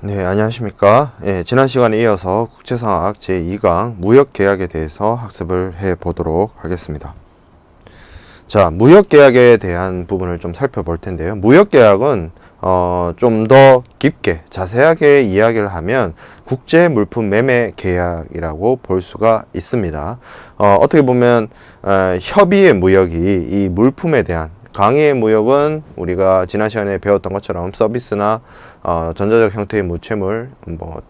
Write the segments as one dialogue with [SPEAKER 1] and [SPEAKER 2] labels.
[SPEAKER 1] 네, 안녕하십니까. 지난 시간에 이어서 국제상학 제2강 무역계약에 대해서 학습을 해 보도록 하겠습니다. 자, 무역계약에 대한 부분을 좀 살펴볼 텐데요. 무역계약은 좀 더 깊게 자세하게 이야기를 하면 국제물품 매매 계약이라고 볼 수가 있습니다. 어떻게 보면 협의의 무역이 이 물품에 대한, 강의의 무역은 우리가 지난 시간에 배웠던 것처럼 서비스나 전자적 형태의 무채물,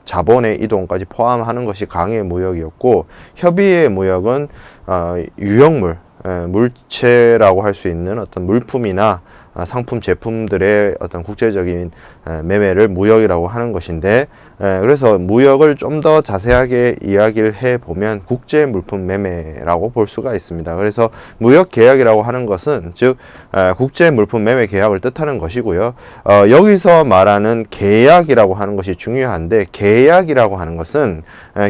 [SPEAKER 1] 자본의 이동까지 포함하는 것이 강의의 무역이었고, 협의의 무역은 유형물, 물체라고 할 수 있는 어떤 물품이나 상품, 제품들의 어떤 국제적인 매매를 무역이라고 하는 것인데, 그래서 무역을 좀 더 자세하게 이야기를 해보면 국제 물품 매매라고 볼 수가 있습니다. 그래서 무역 계약이라고 하는 것은 즉 국제 물품 매매 계약을 뜻하는 것이고요. 여기서 말하는 계약이라고 하는 것이 중요한데, 계약이라고 하는 것은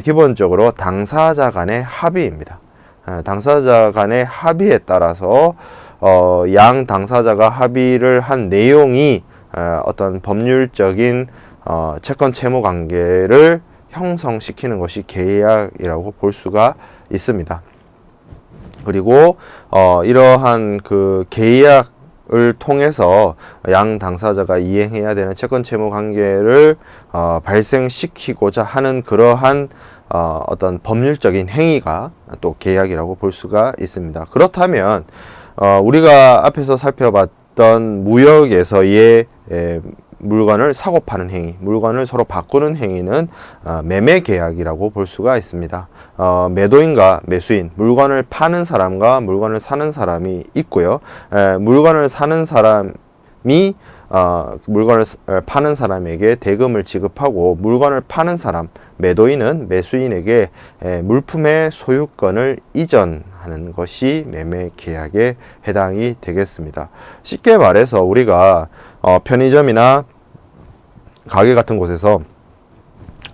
[SPEAKER 1] 기본적으로 당사자 간의 합의입니다. 당사자 간의 합의에 따라서 양 당사자가 합의를 한 내용이 어떤 법률적인 채권 채무 관계를 형성시키는 것이 계약이라고 볼 수가 있습니다. 그리고 이러한 그 계약을 통해서 양 당사자가 이행해야 되는 채권 채무 관계를 발생시키고자 하는 그러한 어떤 법률적인 행위가 또 계약이라고 볼 수가 있습니다. 그렇다면 우리가 앞에서 살펴봤던 무역에서의 물건을 사고 파는 행위, 물건을 서로 바꾸는 행위는 매매 계약이라고 볼 수가 있습니다. 매도인과 매수인, 물건을 파는 사람과 물건을 사는 사람이 있고요. 물건을 사는 사람이 물건을 파는 사람에게 대금을 지급하고, 물건을 파는 사람, 매도인은 매수인에게 물품의 소유권을 이전하는 것이 매매 계약에 해당이 되겠습니다. 쉽게 말해서 우리가 편의점이나 가게 같은 곳에서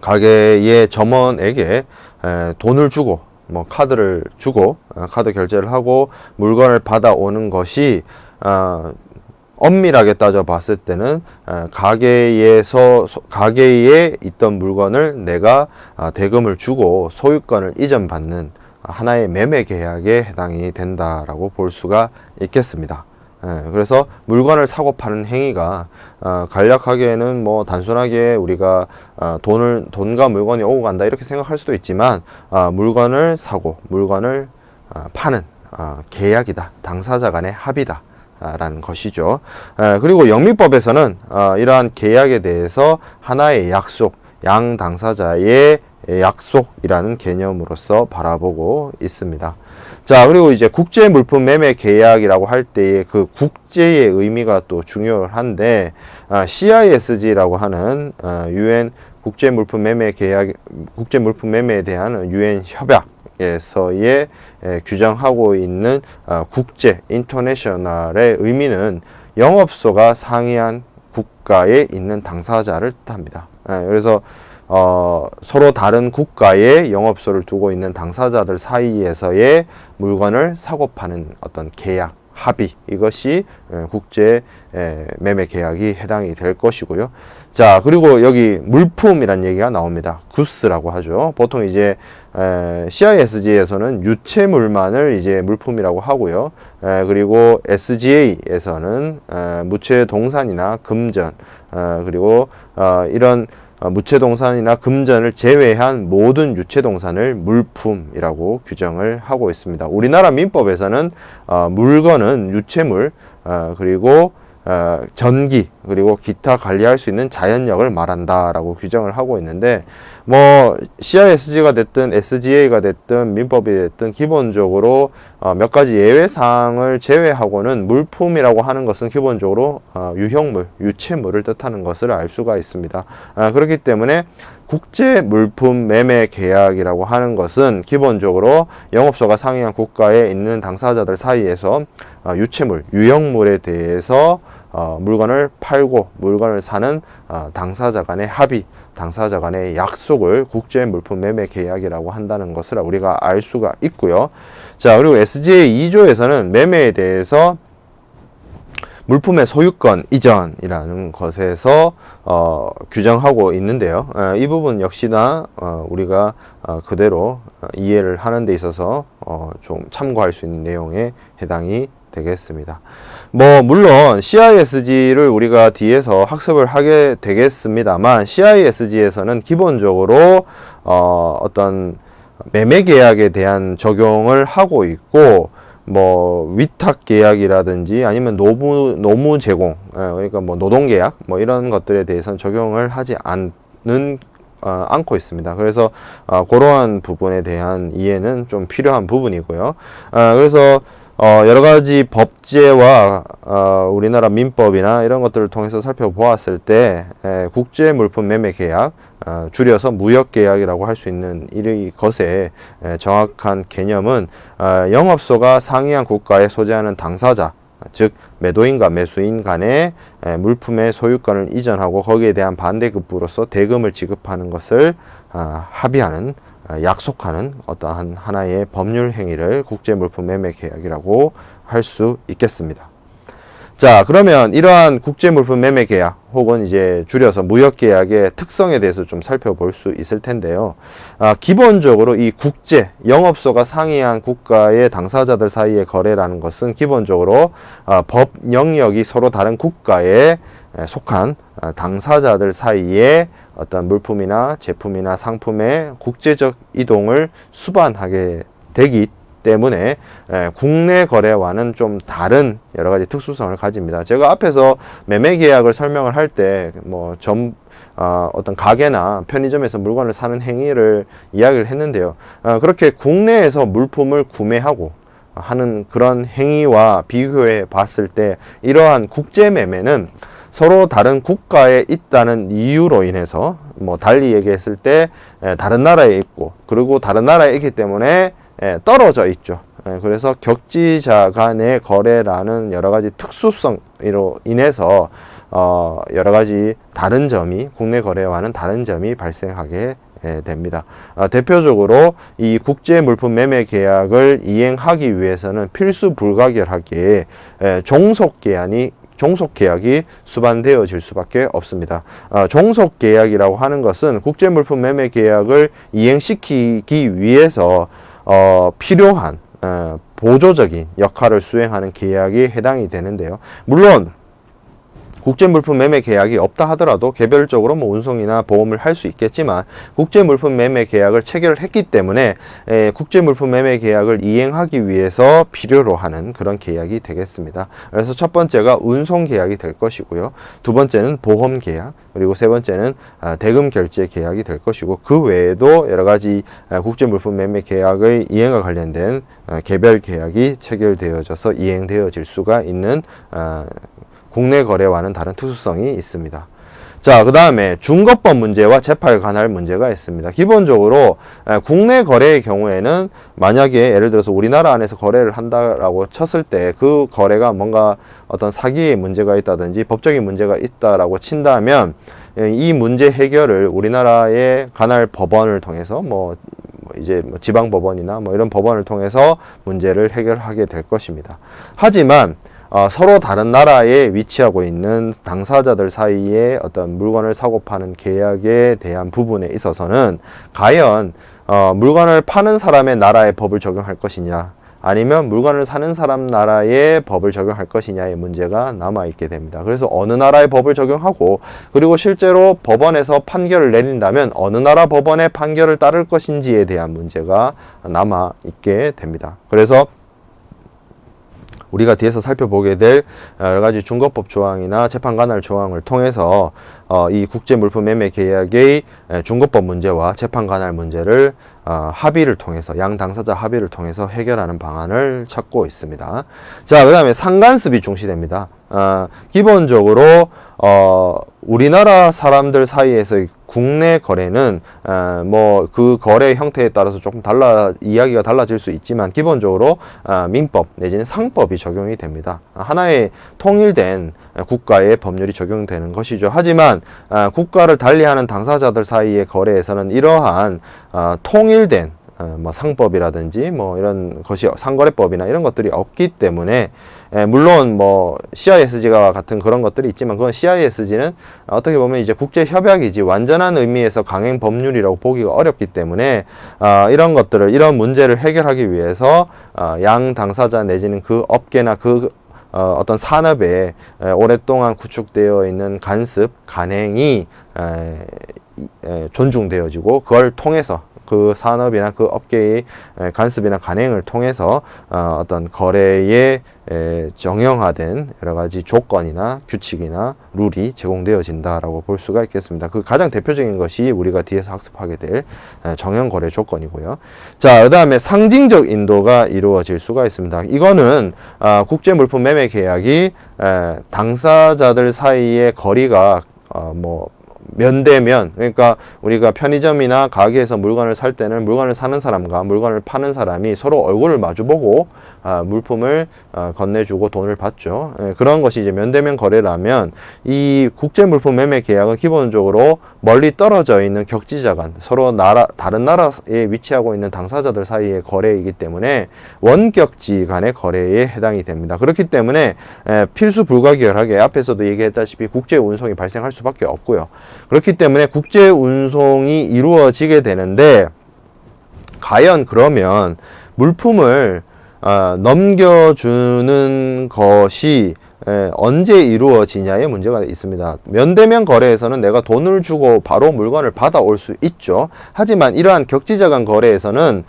[SPEAKER 1] 가게의 점원에게 돈을 주고, 카드를 주고 카드 결제를 하고 물건을 받아오는 것이 엄밀하게 따져 봤을 때는 가게에 있던 물건을 내가 대금을 주고 소유권을 이전받는 하나의 매매 계약에 해당이 된다라고 볼 수가 있겠습니다. 그래서 물건을 사고 파는 행위가 간략하게는 단순하게 우리가 돈과 물건이 오고 간다 이렇게 생각할 수도 있지만, 물건을 사고 물건을 파는 계약이다, 당사자 간의 합의다 라는 것이죠. 그리고 영미법에서는 이러한 계약에 대해서 하나의 약속, 양 당사자의 약속이라는 개념으로서 바라보고 있습니다. 자, 그리고 이제 국제 물품 매매 계약이라고 할 때의 그 국제의 의미가 또 중요한데, CISG라고 하는 UN 국제 물품 매매 계약, 국제 물품 매매에 대한 UN 협약에서의 규정하고 있는 국제, 인터내셔널의 의미는 영업소가 상이한 국가에 있는 당사자를 뜻합니다. 그래서 서로 다른 국가에 영업소를 두고 있는 당사자들 사이에서의 물건을 사고 파는 어떤 계약, 합의, 이것이 국제 매매 계약이 해당이 될 것이고요. 자, 그리고 여기 물품이란 얘기가 나옵니다. 구스라고 하죠. 보통 이제 CISG에서는 유체물만을 이제 물품이라고 하고요. 그리고 SGA에서는 무체 동산이나 금전, 그리고 이런 무체 동산이나 금전을 제외한 모든 유체 동산을 물품이라고 규정을 하고 있습니다. 우리나라 민법에서는 물건은 유체물, 그리고 전기, 그리고 기타 관리할 수 있는 자연력을 말한다라고 규정을 하고 있는데, CISG가 됐든 SGA가 됐든 민법이 됐든 기본적으로 몇 가지 예외사항을 제외하고는 물품이라고 하는 것은 기본적으로 유형물, 유체물을 뜻하는 것을 알 수가 있습니다. 그렇기 때문에 국제 물품 매매 계약이라고 하는 것은 기본적으로 영업소가 상이한 국가에 있는 당사자들 사이에서 유체물, 유형물에 대해서 물건을 팔고 물건을 사는 당사자 간의 합의, 당사자 간의 약속을 국제 물품 매매 계약이라고 한다는 것을 우리가 알 수가 있고요. 자, 그리고 SGA 2조에서는 매매에 대해서 물품의 소유권 이전이라는 것에서 규정하고 있는데요. 이 부분 역시나 우리가 그대로 이해를 하는 데 있어서 좀 참고할 수 있는 내용에 해당이 되겠습니다. 뭐 물론 CISG를 우리가 뒤에서 학습을 하게 되겠습니다만, CISG에서는 기본적으로 어떤 매매 계약에 대한 적용을 하고 있고, 뭐 위탁 계약이라든지 아니면 노무 제공, 그러니까 뭐 노동 계약 뭐 이런 것들에 대해서는 적용을 하지 않고 있습니다. 그래서 그러한 부분에 대한 이해는 좀 필요한 부분이고요. 그래서 여러 가지 법제와 우리나라 민법이나 이런 것들을 통해서 살펴보았을 때 국제 물품 매매 계약, 줄여서 무역 계약이라고 할 수 있는 이 것의 정확한 개념은 영업소가 상이한 국가에 소재하는 당사자, 즉 매도인과 매수인 간에 물품의 소유권을 이전하고 거기에 대한 반대급부로서 대금을 지급하는 것을 합의하는, 약속하는 어떠한 하나의 법률 행위를 국제물품 매매 계약이라고 할 수 있겠습니다. 자, 그러면 이러한 국제물품 매매 계약 혹은 이제 줄여서 무역 계약의 특성에 대해서 좀 살펴볼 수 있을 텐데요. 기본적으로 이 국제, 영업소가 상이한 국가의 당사자들 사이의 거래라는 것은 기본적으로 법 영역이 서로 다른 국가에 속한 당사자들 사이에 어떤 물품이나 제품이나 상품의 국제적 이동을 수반하게 되기 때문에 국내 거래와는 좀 다른 여러 가지 특수성을 가집니다. 제가 앞에서 매매 계약을 설명을 할 때 뭐 어떤 가게나 편의점에서 물건을 사는 행위를 이야기를 했는데요. 그렇게 국내에서 물품을 구매하고 하는 그런 행위와 비교해 봤을 때 이러한 국제 매매는 서로 다른 국가에 있다는 이유로 인해서, 뭐 달리 얘기했을 때 다른 나라에 있고, 그리고 다른 나라에 있기 때문에 떨어져 있죠. 그래서 격지자 간의 거래라는 여러 가지 특수성으로 인해서 여러 가지 다른 점이, 국내 거래와는 다른 점이 발생하게 됩니다. 대표적으로 이 국제 물품 매매 계약을 이행하기 위해서는 필수 불가결하게 종속계약이 수반되어질 수밖에 없습니다. 종속계약이라고 하는 것은 국제물품 매매 계약을 이행시키기 위해서 필요한 보조적인 역할을 수행하는 계약이 해당이 되는데요. 물론 국제물품 매매 계약이 없다 하더라도 개별적으로 뭐 운송이나 보험을 할 수 있겠지만, 국제물품 매매 계약을 체결을 했기 때문에 국제물품 매매 계약을 이행하기 위해서 필요로 하는 그런 계약이 되겠습니다. 그래서 첫 번째가 운송 계약이 될 것이고요. 두 번째는 보험 계약, 그리고 세 번째는 대금 결제 계약이 될 것이고, 그 외에도 여러 가지 국제물품 매매 계약의 이행과 관련된 개별 계약이 체결되어져서 이행되어질 수가 있는 국내 거래와는 다른 특수성이 있습니다. 자, 그 다음에 중거법 문제와 재판 관할 문제가 있습니다. 기본적으로 국내 거래의 경우에는 만약에 예를 들어서 우리나라 안에서 거래를 한다라고 쳤을 때 그 거래가 뭔가 어떤 사기의 문제가 있다든지 법적인 문제가 있다라고 친다면 이 문제 해결을 우리나라의 관할 법원을 통해서 이제 지방 법원이나 이런 법원을 통해서 문제를 해결하게 될 것입니다. 하지만 서로 다른 나라에 위치하고 있는 당사자들 사이에 어떤 물건을 사고 파는 계약에 대한 부분에 있어서는 과연 물건을 파는 사람의 나라의 법을 적용할 것이냐, 아니면 물건을 사는 사람 나라의 법을 적용할 것이냐의 문제가 남아있게 됩니다. 그래서 어느 나라의 법을 적용하고, 그리고 실제로 법원에서 판결을 내린다면 어느 나라 법원의 판결을 따를 것인지에 대한 문제가 남아있게 됩니다. 그래서 우리가 뒤에서 살펴보게 될 여러 가지 중거법 조항이나 재판 관할 조항을 통해서 이 국제 물품 매매 계약의 중거법 문제와 재판 관할 문제를 합의를 통해서, 양 당사자 합의를 통해서 해결하는 방안을 찾고 있습니다. 자, 그 다음에 상관습이 중시됩니다. 기본적으로 우리나라 사람들 사이에서의 국내 거래는 그 거래 형태에 따라서 조금 이야기가 달라질 수 있지만, 기본적으로 민법 내지는 상법이 적용이 됩니다. 하나의 통일된 국가의 법률이 적용되는 것이죠. 하지만 국가를 달리하는 당사자들 사이의 거래에서는 이러한 통일된 뭐 상법이라든지 뭐 이런 것이 상거래법이나 이런 것들이 없기 때문에 물론 뭐 CISG가 같은 그런 것들이 있지만 그건 CISG는 어떻게 보면 이제 국제 협약이지 완전한 의미에서 강행 법률이라고 보기가 어렵기 때문에 이런 것들을 이런 문제를 해결하기 위해서 양 당사자 내지는 그 업계나 그 어떤 산업에 오랫동안 구축되어 있는 간습, 간행이 존중되어지고 그걸 통해서 그 산업이나 그 업계의 간섭이나 간행을 통해서 어떤 거래에 정형화된 여러 가지 조건이나 규칙이나 룰이 제공되어진다라고 볼 수가 있겠습니다. 그 가장 대표적인 것이 우리가 뒤에서 학습하게 될 정형 거래 조건이고요. 자, 그 다음에 상징적 인도가 이루어질 수가 있습니다. 이거는 국제 물품 매매 계약이 당사자들 사이의 거리가 뭐 면대면, 그러니까 우리가 편의점이나 가게에서 물건을 살 때는 물건을 사는 사람과 물건을 파는 사람이 서로 얼굴을 마주보고 물품을 건네주고 돈을 받죠. 그런 것이 이제 면대면 거래라면 이 국제 물품 매매 계약은 기본적으로 멀리 떨어져 있는 격지자 간 서로 다른 나라에 위치하고 있는 당사자들 사이의 거래이기 때문에 원격지 간의 거래에 해당이 됩니다. 그렇기 때문에 필수 불가결하게 앞에서도 얘기했다시피 국제 운송이 발생할 수밖에 없고요. 그렇기 때문에 국제 운송이 이루어지게 되는데 과연 그러면 물품을 넘겨주는 것이 언제 이루어지냐의 문제가 있습니다. 면대면 거래에서는 내가 돈을 주고 바로 물건을 받아올 수 있죠. 하지만 이러한 격지자 간 거래에서는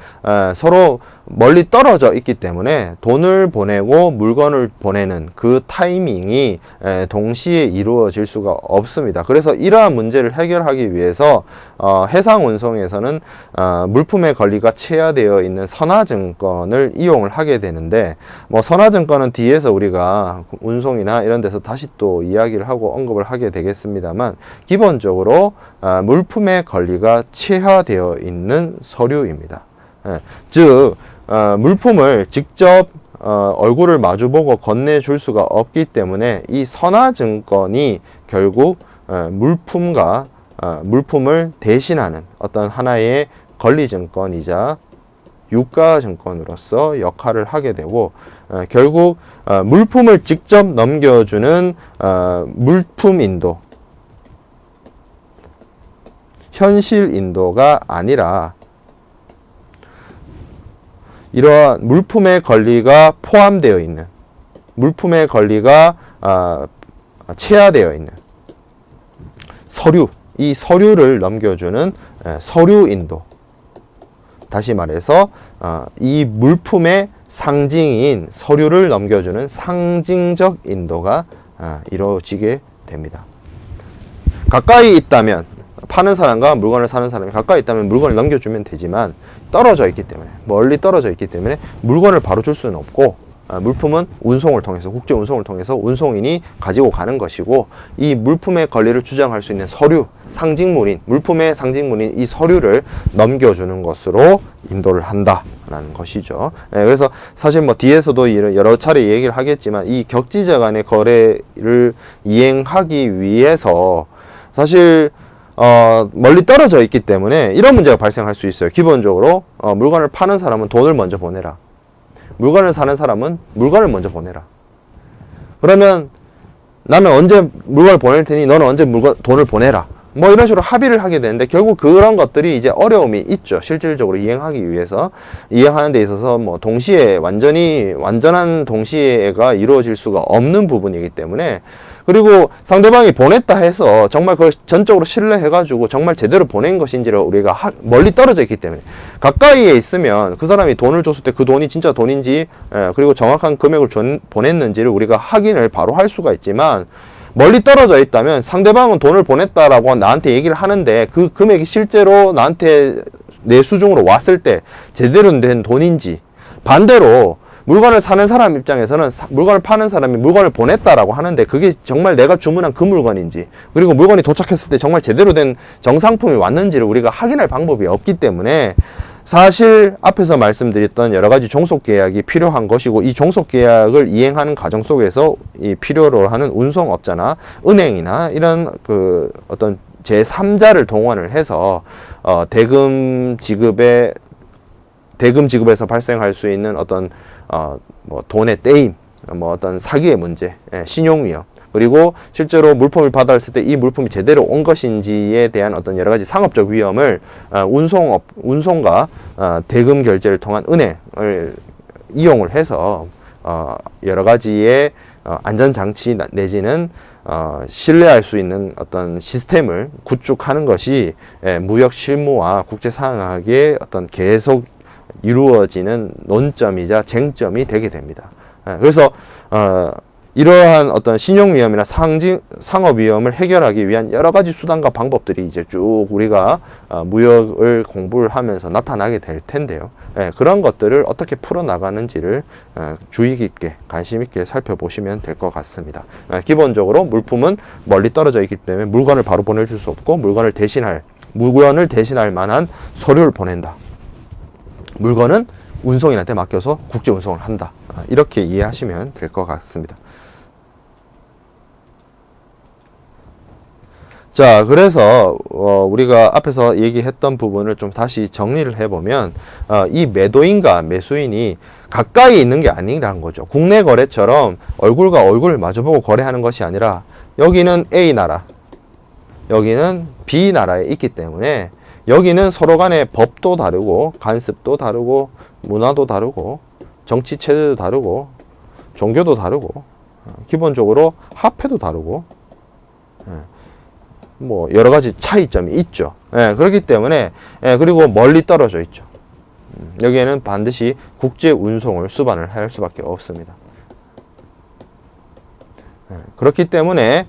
[SPEAKER 1] 서로 멀리 떨어져 있기 때문에 돈을 보내고 물건을 보내는 그 타이밍이 동시에 이루어질 수가 없습니다. 그래서 이러한 문제를 해결하기 위해서 해상 운송에서는 물품의 권리가 체화되어 있는 선화증권을 이용을 하게 되는데 뭐 선화증권은 뒤에서 우리가 운송이나 이런 데서 다시 또 이야기를 하고 언급을 하게 되겠습니다만 기본적으로 물품의 권리가 체화되어 있는 서류입니다. 즉 물품을 직접 얼굴을 마주보고 건네줄 수가 없기 때문에 이 선화증권이 결국 물품을 대신하는 어떤 하나의 권리증권이자 유가증권으로서 역할을 하게 되고 결국 물품을 직접 넘겨주는 물품인도, 현실인도가 아니라 이러한 물품의 권리가 포함되어 있는, 물품의 권리가 체화되어 있는 서류, 이 서류를 넘겨주는 서류인도, 다시 말해서 이 물품의 상징인 서류를 넘겨주는 상징적 인도가 이루어지게 됩니다. 가까이 있다면 파는 사람과 물건을 사는 사람이 가까이 있다면 물건을 넘겨주면 되지만 떨어져 있기 때문에, 멀리 떨어져 있기 때문에 물건을 바로 줄 수는 없고 물품은 운송을 통해서, 국제 운송을 통해서 운송인이 가지고 가는 것이고 이 물품의 권리를 주장할 수 있는 서류, 상징물인, 물품의 상징물인 이 서류를 넘겨주는 것으로 인도를 한다라는 것이죠. 그래서 사실 뭐 뒤에서도 여러 차례 얘기를 하겠지만 이 격지자 간의 거래를 이행하기 위해서 사실 멀리 떨어져 있기 때문에 이런 문제가 발생할 수 있어요. 기본적으로 물건을 파는 사람은 돈을 먼저 보내라, 물건을 사는 사람은 물건을 먼저 보내라. 그러면 나는 언제 물건을 보낼 테니 너는 언제 돈을 보내라, 뭐 이런 식으로 합의를 하게 되는데 결국 그런 것들이 이제 어려움이 있죠. 실질적으로 이행하기 위해서, 이행하는 데 있어서 뭐 동시에 완전한 동시에가 이루어질 수가 없는 부분이기 때문에, 그리고 상대방이 보냈다 해서 정말 그걸 전적으로 신뢰해가지고 정말 제대로 보낸 것인지를 우리가 멀리 떨어져 있기 때문에, 가까이에 있으면 그 사람이 돈을 줬을 때 그 돈이 진짜 돈인지 그리고 정확한 금액을 보냈는지를 우리가 확인을 바로 할 수가 있지만, 멀리 떨어져 있다면 상대방은 돈을 보냈다라고 나한테 얘기를 하는데 그 금액이 실제로 나한테 내 수중으로 왔을 때 제대로 된 돈인지, 반대로 물건을 사는 사람 입장에서는 물건을 파는 사람이 물건을 보냈다라고 하는데 그게 정말 내가 주문한 그 물건인지, 그리고 물건이 도착했을 때 정말 제대로 된 정상품이 왔는지를 우리가 확인할 방법이 없기 때문에 사실 앞에서 말씀드렸던 여러 가지 종속계약이 필요한 것이고, 이 종속계약을 이행하는 과정 속에서 이 필요로 하는 운송업자나 은행이나 이런 그 어떤 제3자를 동원을 해서 대금 지급에 대금 지급에서 발생할 수 있는 어떤 뭐 돈의 떼임, 뭐 어떤 사기의 문제, 신용 위험, 그리고 실제로 물품을 받았을 때 이 물품이 제대로 온 것인지에 대한 어떤 여러 가지 상업적 위험을 운송과 대금 결제를 통한 은행을 이용을 해서 여러 가지의 안전장치 내지는 신뢰할 수 있는 어떤 시스템을 구축하는 것이 무역 실무와 국제상학의 어떤 계속 이루어지는 논점이자 쟁점이 되게 됩니다. 그래서 이러한 어떤 신용 위험이나 상업 위험을 해결하기 위한 여러 가지 수단과 방법들이 이제 쭉 우리가 무역을 공부를 하면서 나타나게 될 텐데요. 그런 것들을 어떻게 풀어나가는지를 주의 깊게 관심 있게 살펴보시면 될 것 같습니다. 기본적으로 물품은 멀리 떨어져 있기 때문에 물건을 바로 보내줄 수 없고 물건을 대신할 만한 서류를 보낸다. 물건은 운송인한테 맡겨서 국제 운송을 한다. 이렇게 이해하시면 될 것 같습니다. 자, 그래서 우리가 앞에서 얘기했던 부분을 좀 다시 정리를 해보면 이 매도인과 매수인이 가까이 있는 게 아니라는 거죠. 국내 거래처럼 얼굴과 얼굴을 마주보고 거래하는 것이 아니라 여기는 A 나라, 여기는 B 나라에 있기 때문에 여기는 서로 간의 법도 다르고 관습도 다르고 문화도 다르고 정치 체제도 다르고 종교도 다르고 기본적으로 화폐도 다르고 뭐 여러 가지 차이점이 있죠. 그렇기 때문에 그리고 멀리 떨어져 있죠. 여기에는 반드시 국제 운송을 수반을 할 수밖에 없습니다. 그렇기 때문에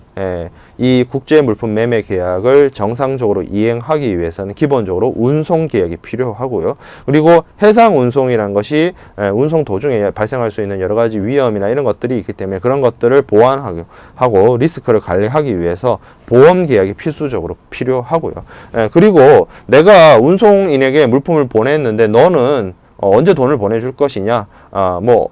[SPEAKER 1] 이 국제 물품 매매 계약을 정상적으로 이행하기 위해서는 기본적으로 운송 계약이 필요하고요. 그리고 해상 운송이라는 것이 운송 도중에 발생할 수 있는 여러 가지 위험이나 이런 것들이 있기 때문에 그런 것들을 보완하고 리스크를 관리하기 위해서 보험 계약이 필수적으로 필요하고요. 그리고 내가 운송인에게 물품을 보냈는데 너는 언제 돈을 보내줄 것이냐, 뭐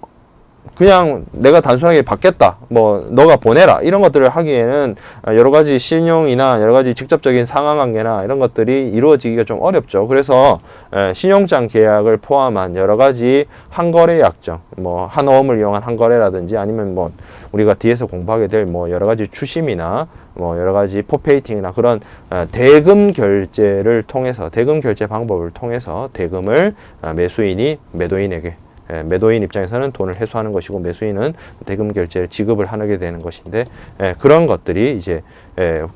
[SPEAKER 1] 그냥 내가 단순하게 받겠다, 뭐 너가 보내라, 이런 것들을 하기에는 여러 가지 신용이나 여러 가지 직접적인 상하관계나 이런 것들이 이루어지기가 좀 어렵죠. 그래서 신용장 계약을 포함한 여러 가지 한거래 약정, 뭐 한어음을 이용한 한거래라든지 아니면 뭐 우리가 뒤에서 공부하게 될 뭐 여러 가지 추심이나 뭐 여러 가지 포페이팅이나 그런 대금 결제를 통해서, 대금 결제 방법을 통해서 대금을 매수인이 매도인에게, 매도인 입장에서는 돈을 회수하는 것이고 매수인은 대금 결제를 지급을 하게 되는 것인데, 그런 것들이 이제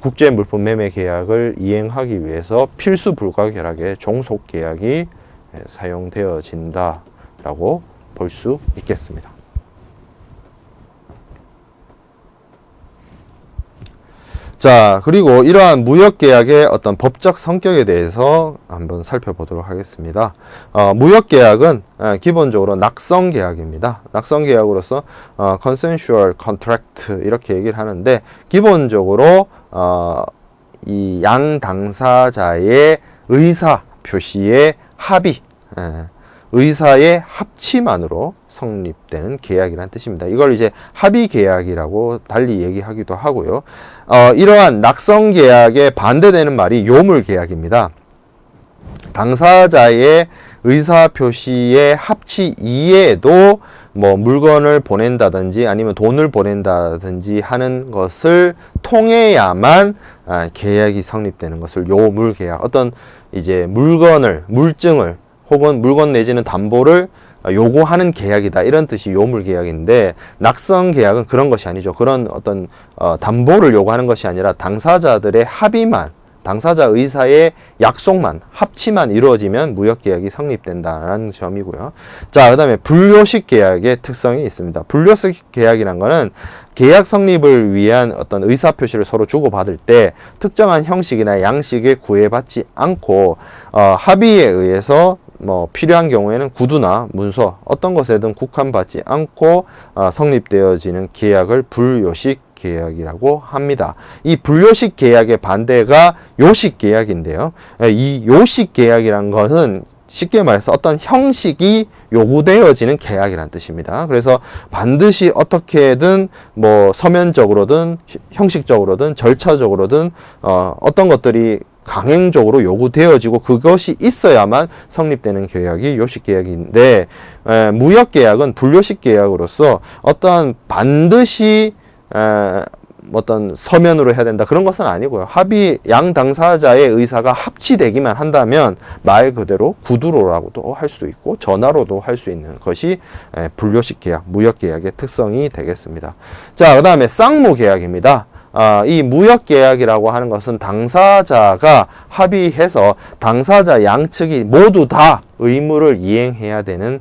[SPEAKER 1] 국제 물품 매매 계약을 이행하기 위해서 필수 불가결하게 종속 계약이 사용되어진다라고 볼 수 있겠습니다. 자, 그리고 이러한 무역계약의 어떤 법적 성격에 대해서 한번 살펴보도록 하겠습니다. 무역계약은 기본적으로 낙성계약입니다. 낙성계약으로서 consensual contract 이렇게 얘기를 하는데, 기본적으로 이 양 당사자의 의사 표시의 합의, 의사의 합치만으로 성립되는 계약이라는 뜻입니다. 이걸 이제 합의 계약이라고 달리 얘기하기도 하고요. 이러한 낙성 계약에 반대되는 말이 요물 계약입니다. 당사자의 의사 표시의 합치 이외에도 뭐 물건을 보낸다든지 아니면 돈을 보낸다든지 하는 것을 통해야만 계약이 성립되는 것을 요물 계약, 어떤 이제 물증을 혹은 물건 내지는 담보를 요구하는 계약이다, 이런 뜻이 요물 계약인데, 낙성 계약은 그런 것이 아니죠. 그런 어떤 담보를 요구하는 것이 아니라 당사자들의 합의만, 당사자 의사의 약속만, 합치만 이루어지면 무역 계약이 성립된다는 점이고요. 자, 그다음에 분료식 계약의 특성이 있습니다. 분료식 계약이란 거는 계약 성립을 위한 어떤 의사 표시를 서로 주고받을 때 특정한 형식이나 양식에 구애받지 않고 합의에 의해서 뭐 필요한 경우에는 구두나 문서 어떤 것에든 국한받지 않고 성립되어지는 계약을 분료식 계약이라고 합니다. 이 분료식 계약의 반대가 요식 계약인데요. 이 요식 계약이란 것은 쉽게 말해서 어떤 형식이 요구되어지는 계약이라는 뜻입니다. 그래서 반드시 어떻게든 뭐 서면적으로든 형식적으로든 절차적으로든 어떤 것들이 강행적으로 요구되어지고 그것이 있어야만 성립되는 계약이 요식계약인데, 무역계약은 불요식계약으로서 어떠한 반드시 어떤 서면으로 해야 된다 그런 것은 아니고요. 합의 양 당사자의 의사가 합치되기만 한다면 말 그대로 구두로라고도 할 수도 있고 전화로도 할 수 있는 것이 불요식 계약, 무역 계약의 특성이 되겠습니다. 자, 그 다음에 쌍무 계약입니다. 이 무역 계약이라고 하는 것은 당사자가 합의해서 당사자 양측이 모두 다 의무를 이행해야 되는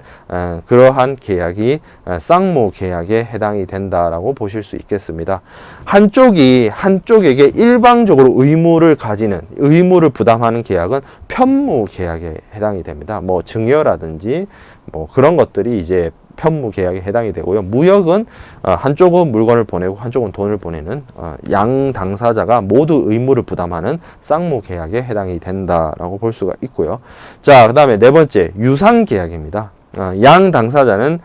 [SPEAKER 1] 그러한 계약이 쌍무 계약에 해당이 된다라고 보실 수 있겠습니다. 한쪽이 한쪽에게 일방적으로 의무를 부담하는 계약은 편무 계약에 해당이 됩니다. 뭐 증여라든지 뭐 그런 것들이 이제 편무 계약에 해당이 되고요. 무역은 한쪽은 물건을 보내고 한쪽은 돈을 보내는 양 당사자가 모두 의무를 부담하는 쌍무 계약에 해당이 된다라고 볼 수가 있고요. 자, 그 다음에 네 번째 유상 계약입니다. 양 당사자는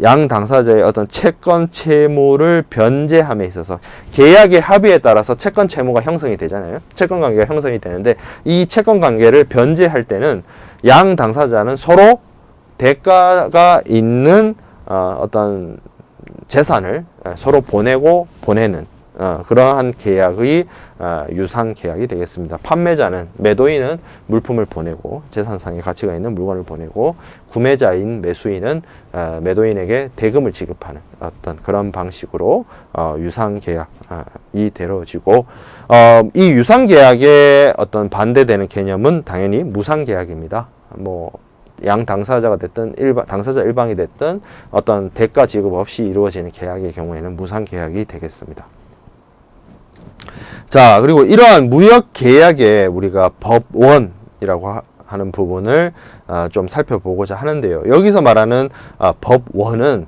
[SPEAKER 1] 양 당사자의 어떤 채권 채무를 변제함에 있어서 계약의 합의에 따라서 채권 채무가 형성이 되잖아요. 채권 관계가 형성이 되는데 이 채권 관계를 변제할 때는 양 당사자는 서로 대가가 있는 어떤 재산을 서로 보내고 보내는 그러한 계약의 유상 계약이 되겠습니다. 판매자는 매도인은 물품을 보내고 재산상의 가치가 있는 물건을 보내고 구매자인 매수인은 매도인에게 대금을 지급하는 어떤 그런 방식으로 유상 계약이 되어지고 이 유상 계약에 어떤 반대되는 개념은 당연히 무상 계약입니다. 뭐 양 당사자가 됐든 당사자 일방이 됐든 어떤 대가 지급 없이 이루어지는 계약의 경우에는 무상 계약이 되겠습니다. 자, 그리고 이러한 무역 계약에 우리가 법원이라고 하는 부분을 좀 살펴보고자 하는데요. 여기서 말하는 법원은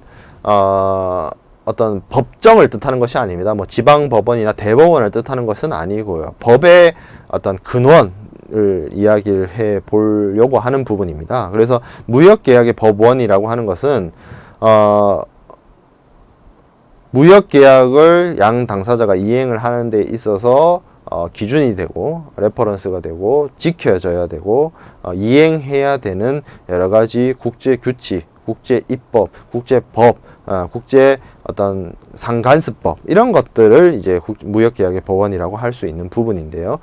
[SPEAKER 1] 어떤 법정을 뜻하는 것이 아닙니다. 뭐 지방법원이나 대법원을 뜻하는 것은 아니고요. 법의 어떤 근원 을 이야기를 해 보려고 하는 부분입니다. 그래서 무역계약의 법원이라고 하는 것은 무역계약을 양 당사자가 이행을 하는 데 있어서 기준이 되고 레퍼런스가 되고 지켜져야 되고 이행해야 되는 여러 가지 국제 규칙, 국제 입법, 국제법, 국제 어떤 상간습법 이런 것들을 이제 무역계약의 법원이라고 할 수 있는 부분인데요.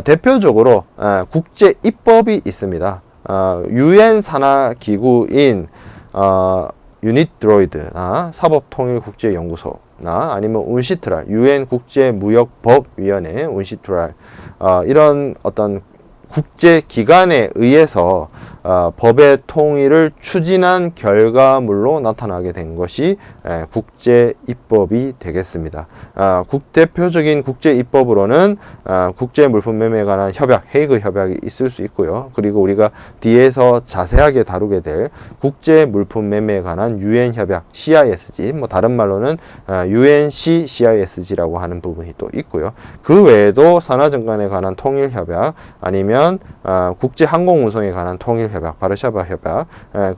[SPEAKER 1] 대표적으로 국제 입법이 있습니다. 유엔 산하 기구인 유니드로이드나 사법통일국제연구소나 아니면 운시트랄, 유엔 국제무역법위원회 운시트랄 이런 어떤 국제기관에 의해서 법의 통일을 추진한 결과물로 나타나게 된 것이 국제입법이 되겠습니다. 대표적인 국제입법으로는 국제물품매매에 관한 협약, 헤이그 협약이 있을 수 있고요. 그리고 우리가 뒤에서 자세하게 다루게 될 국제물품매매에 관한 유엔 협약, CISG, 뭐 다른 말로는 UNC CISG라고 하는 부분이 또 있고요. 그 외에도 산하증권에 관한 통일협약, 아니면 국제항공운송에 관한 통일협약, 바르샤바 협약,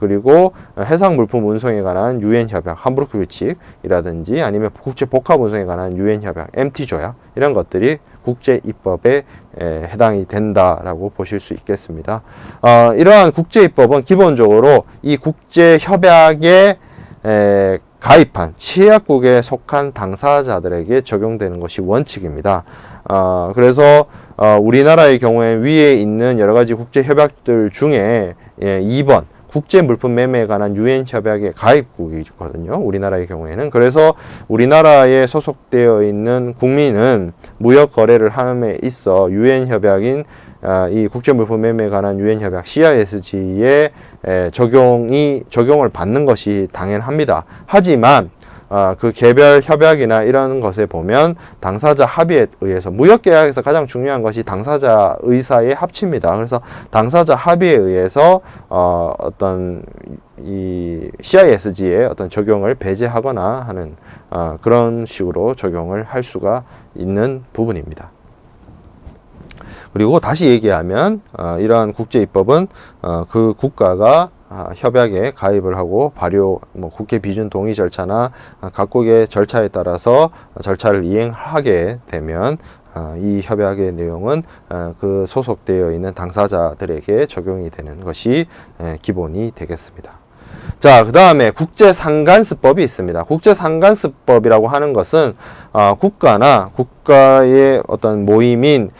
[SPEAKER 1] 그리고 해상물품 운송에 관한 유엔 협약, 함부르크 규칙이라든지 아니면 국제복합운송에 관한 유엔 협약, MT 조약 이런 것들이 국제입법에 해당이 된다라고 보실 수 있겠습니다. 이러한 국제입법은 기본적으로 이 국제협약에 가입한 취약국에 속한 당사자들에게 적용되는 것이 원칙입니다. 그래서 우리나라의 경우에 위에 있는 여러 가지 국제협약들 중에 2번 국제물품매매에 관한 유엔 협약의 가입국이거든요. 우리나라의 경우에는. 그래서 우리나라에 소속되어 있는 국민은 무역 거래를 함에 있어 유엔 협약인 이 국제물품매매에 관한 유엔 협약 CISG에 적용을 받는 것이 당연합니다. 하지만 그 개별 협약이나 이런 것에 보면 당사자 합의에 의해서 무역계약에서 가장 중요한 것이 당사자 의사의 합치입니다. 그래서 당사자 합의에 의해서 어떤 이 CISG의 어떤 적용을 배제하거나 하는 그런 식으로 적용을 할 수가 있는 부분입니다. 그리고 다시 얘기하면 이러한 국제입법은 그 국가가 협약에 가입을 하고 발효, 국회 비준 동의 절차나 각국의 절차에 따라서 절차를 이행하게 되면 이 협약의 내용은 그 소속되어 있는 당사자들에게 적용이 되는 것이 기본이 되겠습니다. 자, 그 다음에 국제상간수법이 있습니다. 국제상간수법이라고 하는 것은 국가나 국가의 어떤 모임인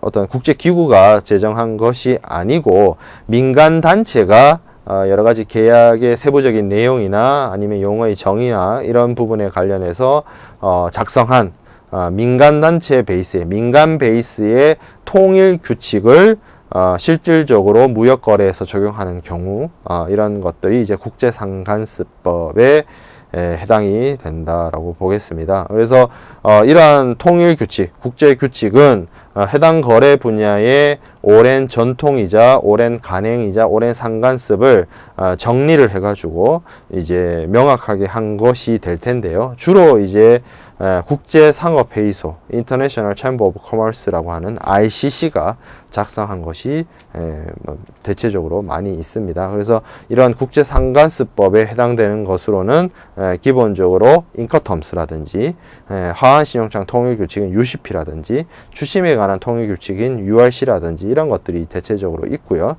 [SPEAKER 1] 어떤 국제기구가 제정한 것이 아니고 민간단체가 여러 가지 계약의 세부적인 내용이나 아니면 용어의 정의나 이런 부분에 관련해서 작성한 민간단체 베이스의, 민간 베이스의 통일 규칙을 실질적으로 무역거래에서 적용하는 경우, 이런 것들이 이제 국제상간수법에 해당이 된다라고 보겠습니다. 그래서 이러한 통일 규칙, 국제 규칙은 해당 거래 분야의 오랜 전통이자 오랜 간행이자 오랜 상간습을 정리를 해가지고 이제 명확하게 한 것이 될 텐데요. 주로 이제 국제상업회의소 International Chamber of Commerce라고 하는 ICC가 작성한 것이 대체적으로 많이 있습니다. 그래서 이러한 국제상간수법에 해당되는 것으로는 기본적으로 인커텀스라든지 화환신용장 통일규칙인 UCP라든지 추심에 관한 통일규칙인 URC라든지 이런 것들이 대체적으로 있고요.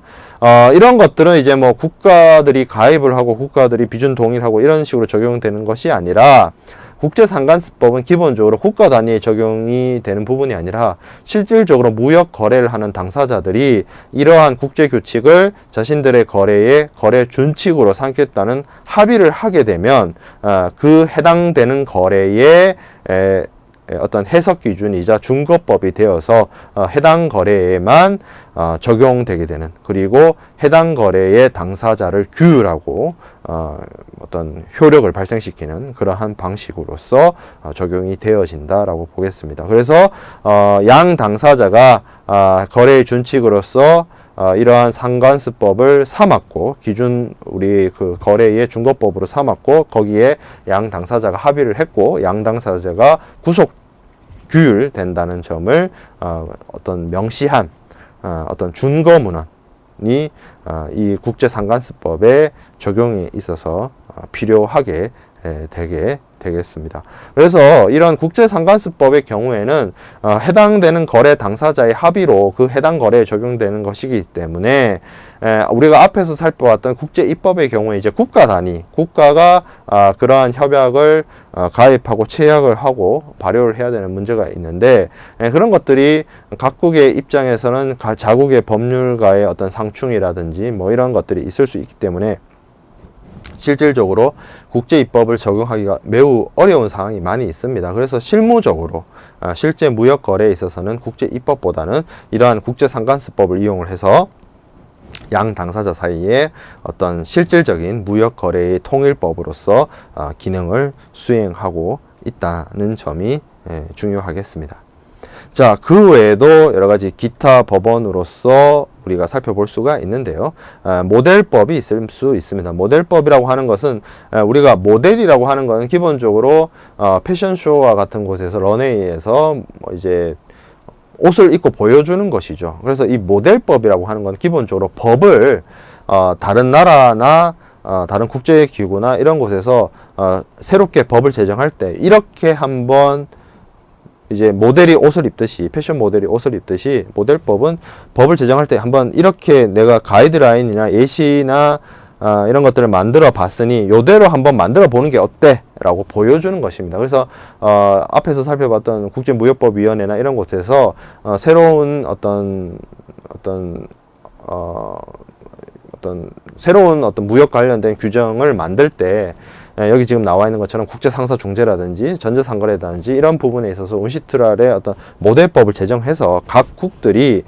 [SPEAKER 1] 이런 것들은 이제 뭐 국가들이 가입을 하고 국가들이 비준 동일하고 이런 식으로 적용되는 것이 아니라 국제상간수법은 기본적으로 국가 단위에 적용이 되는 부분이 아니라 실질적으로 무역 거래를 하는 당사자들이 이러한 국제 규칙을 자신들의 거래의 거래 준칙으로 삼겠다는 합의를 하게 되면 그 해당되는 거래의 어떤 해석 기준이자 준거법이 되어서 해당 거래에만 적용되게 되는, 그리고 해당 거래의 당사자를 규율하고 어떤 효력을 발생시키는 그러한 방식으로서 적용이 되어진다라고 보겠습니다. 그래서 양 당사자가 거래의 준칙으로서 이러한 상간수법을 삼았고, 기준 우리 그 거래의 준거법으로 삼았고, 거기에 양 당사자가 합의를 했고, 양 당사자가 구속 규율된다는 점을 어떤 명시한 어떤 준거 문헌이 이 국제상간수법의 적용에 있어서 필요하게 되게 되겠습니다. 그래서 이런 국제상간수법의 경우에는 해당되는 거래 당사자의 합의로 그 해당 거래에 적용되는 것이기 때문에 우리가 앞에서 살펴봤던 국제입법의 경우에 이제 국가 단위, 국가가 그러한 협약을 가입하고 체약을 하고 발효를 해야 되는 문제가 있는데, 그런 것들이 각국의 입장에서는 자국의 법률과의 어떤 상충이라든지 뭐 이런 것들이 있을 수 있기 때문에 실질적으로 국제입법을 적용하기가 매우 어려운 상황이 많이 있습니다. 그래서 실무적으로 실제 무역 거래에 있어서는 국제입법보다는 이러한 국제상간수법을 이용을 해서 양 당사자 사이에 어떤 실질적인 무역 거래의 통일법으로서 기능을 수행하고 있다는 점이 중요하겠습니다. 자, 그 외에도 여러 가지 기타 법원으로서 우리가 살펴볼 수가 있는데요. 모델법이 있을 수 있습니다. 모델법이라고 하는 것은 우리가 모델이라고 하는 것은 기본적으로 패션쇼와 같은 곳에서 런웨이에서 뭐 이제 옷을 입고 보여주는 것이죠. 그래서 이 모델법이라고 하는 건 기본적으로 법을 다른 나라나 다른 국제기구나 이런 곳에서 새롭게 법을 제정할 때 이렇게 한번 이제 모델이 옷을 입듯이, 패션 모델이 옷을 입듯이 모델법은 법을 제정할 때 한번 이렇게 내가 가이드라인이나 예시나 이런 것들을 만들어 봤으니 요대로 한번 만들어 보는 게 어때? 라고 보여주는 것입니다. 그래서 앞에서 살펴봤던 국제무역법위원회나 이런 곳에서 새로운 어떤 새로운 어떤 무역 관련된 규정을 만들 때 여기 지금 나와 있는 것처럼 국제상사 중재라든지 전자상거래라든지 이런 부분에 있어서 운시트랄의 어떤 모델법을 제정해서 각 국들이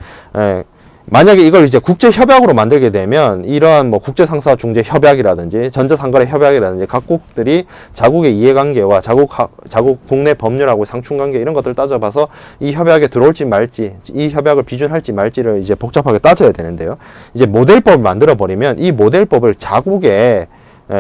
[SPEAKER 1] 만약에 이걸 이제 국제협약으로 만들게 되면 이러한 뭐 국제상사 중재 협약이라든지 전자상거래 협약이라든지 각국들이 자국의 이해관계와 자국 국내 법률하고 상충관계 이런 것들을 따져봐서 이 협약에 들어올지 말지, 이 협약을 비준할지 말지를 이제 복잡하게 따져야 되는데요. 이제 모델법을 만들어 버리면 이 모델법을 자국의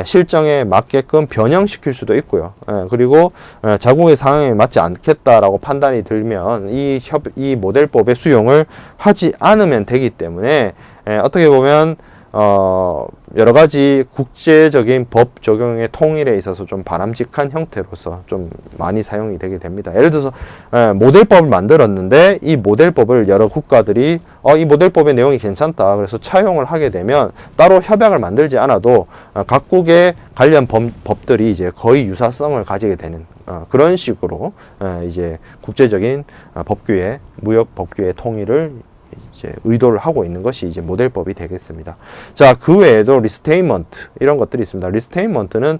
[SPEAKER 1] 실정에 맞게끔 변형시킬 수도 있고요. 그리고 자국의 상황에 맞지 않겠다라고 판단이 들면 이 모델법의 수용을 하지 않으면 되기 때문에 어떻게 보면 여러 가지 국제적인 법 적용의 통일에 있어서 좀 바람직한 형태로서 좀 많이 사용이 되게 됩니다. 예를 들어서 모델법을 만들었는데 이 모델법을 여러 국가들이 이 모델법의 내용이 괜찮다 그래서 차용을 하게 되면 따로 협약을 만들지 않아도 각국의 관련 법들이 이제 거의 유사성을 가지게 되는 그런 식으로 이제 국제적인 법규의 무역 법규의 통일을 이제 의도를 하고 있는 것이 이제 모델법이 되겠습니다. 자, 그 외에도 리스테인먼트 이런 것들이 있습니다. 리스테인먼트는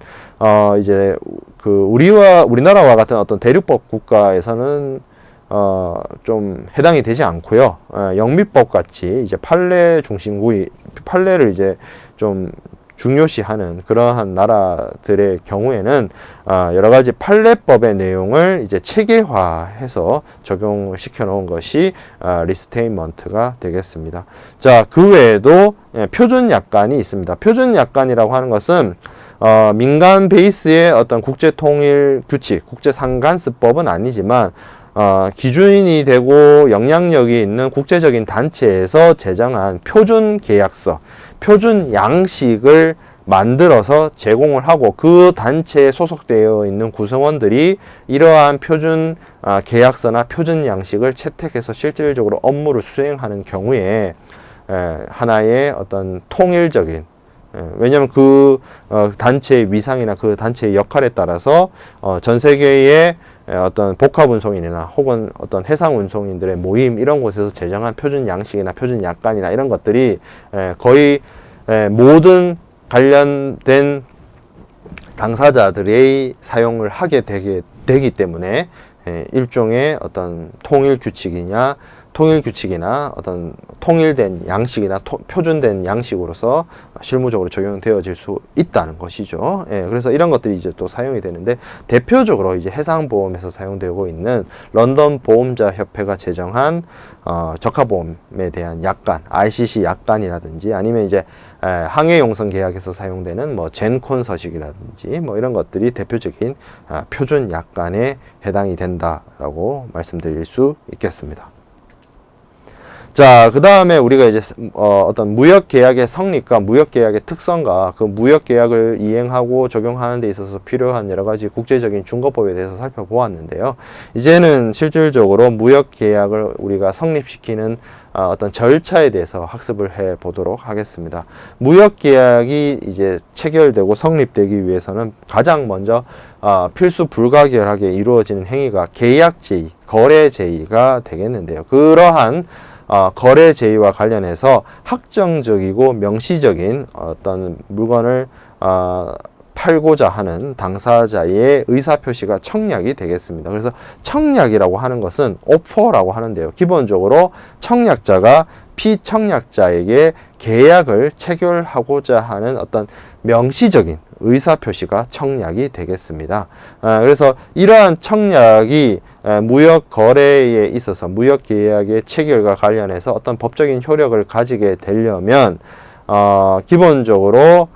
[SPEAKER 1] 이제 그 우리나라와 같은 어떤 대륙법 국가에서는 좀 해당이 되지 않고요. 영미법 같이 이제 판례 중심구의 판례를 이제 좀 중요시하는 그러한 나라들의 경우에는 여러 가지 판례법의 내용을 이제 체계화해서 적용시켜 놓은 것이 리스테인먼트가 되겠습니다. 자, 그 외에도 표준 약관이 있습니다. 표준 약관이라고 하는 것은 민간 베이스의 어떤 국제 통일 규칙, 국제 상간수법은 아니지만 기준이 되고 영향력이 있는 국제적인 단체에서 제정한 표준 계약서, 표준 양식을 만들어서 제공을 하고 그 단체에 소속되어 있는 구성원들이 이러한 표준 계약서나 표준 양식을 채택해서 실질적으로 업무를 수행하는 경우에 하나의 어떤 통일적인 왜냐하면 그 단체의 위상이나 그 단체의 역할에 따라서 전 세계의 어떤 복합운송인이나 혹은 어떤 해상운송인들의 모임 이런 곳에서 제정한 표준 양식이나 표준 약관이나 이런 것들이 거의 모든 관련된 당사자들의 사용을 하게 되기 때문에 일종의 어떤 통일 규칙이나 어떤 통일된 양식이나 표준된 양식으로서 실무적으로 적용되어질 수 있다는 것이죠. 그래서 이런 것들이 이제 또 사용이 되는데 대표적으로 이제 해상보험에서 사용되고 있는 런던 보험자 협회가 제정한 적하보험에 대한 약관, RCC 약관이라든지 아니면 이제 항해용선 계약에서 사용되는 뭐 젠콘 서식이라든지 뭐 이런 것들이 대표적인 표준 약관에 해당이 된다라고 말씀드릴 수 있겠습니다. 자, 그 다음에 우리가 이제 어떤 무역계약의 성립과 무역계약의 특성과 그 무역계약을 이행하고 적용하는 데 있어서 필요한 여러 가지 국제적인 준거법에 대해서 살펴보았는데요. 이제는 실질적으로 무역계약을 우리가 성립시키는 어떤 절차에 대해서 학습을 해 보도록 하겠습니다. 무역계약이 이제 체결되고 성립되기 위해서는 가장 먼저 필수 불가결하게 이루어지는 행위가 계약 제의, 거래 제의가 되겠는데요. 그러한 거래 제의와 관련해서 확정적이고 명시적인 어떤 물건을 팔고자 하는 당사자의 의사표시가 청약이 되겠습니다. 그래서 청약이라고 하는 것은 오퍼라고 하는데요. 기본적으로 청약자가 피청약자에게 계약을 체결하고자 하는 어떤 명시적인 의사표시가 청약이 되겠습니다. 그래서 이러한 청약이 무역 거래에 있어서 무역 계약의 체결과 관련해서 어떤 법적인 효력을 가지게 되려면 기본적으로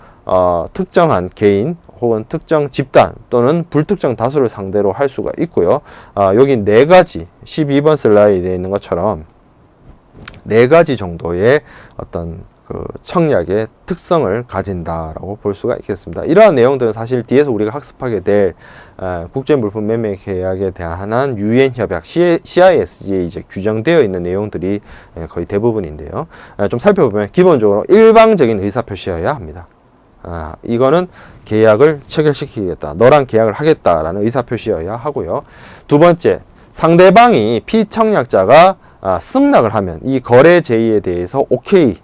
[SPEAKER 1] 특정한 개인 혹은 특정 집단 또는 불특정 다수를 상대로 할 수가 있고요. 여기 네 가지 12번 슬라이드에 있는 것처럼 네 가지 정도의 어떤 그 청약의 특성을 가진다라고 볼 수가 있겠습니다. 이러한 내용들은 사실 뒤에서 우리가 학습하게 될 국제물품 매매 계약에 대한 유엔 협약 CISG에 이제 규정되어 있는 내용들이 거의 대부분인데요. 좀 살펴보면 기본적으로 일방적인 의사표시여야 합니다. 이거는 계약을 체결시키겠다, 너랑 계약을 하겠다라는 의사표시여야 하고요. 두 번째, 상대방이 피청약자가 승낙을 하면 이 거래 제의에 대해서 오케이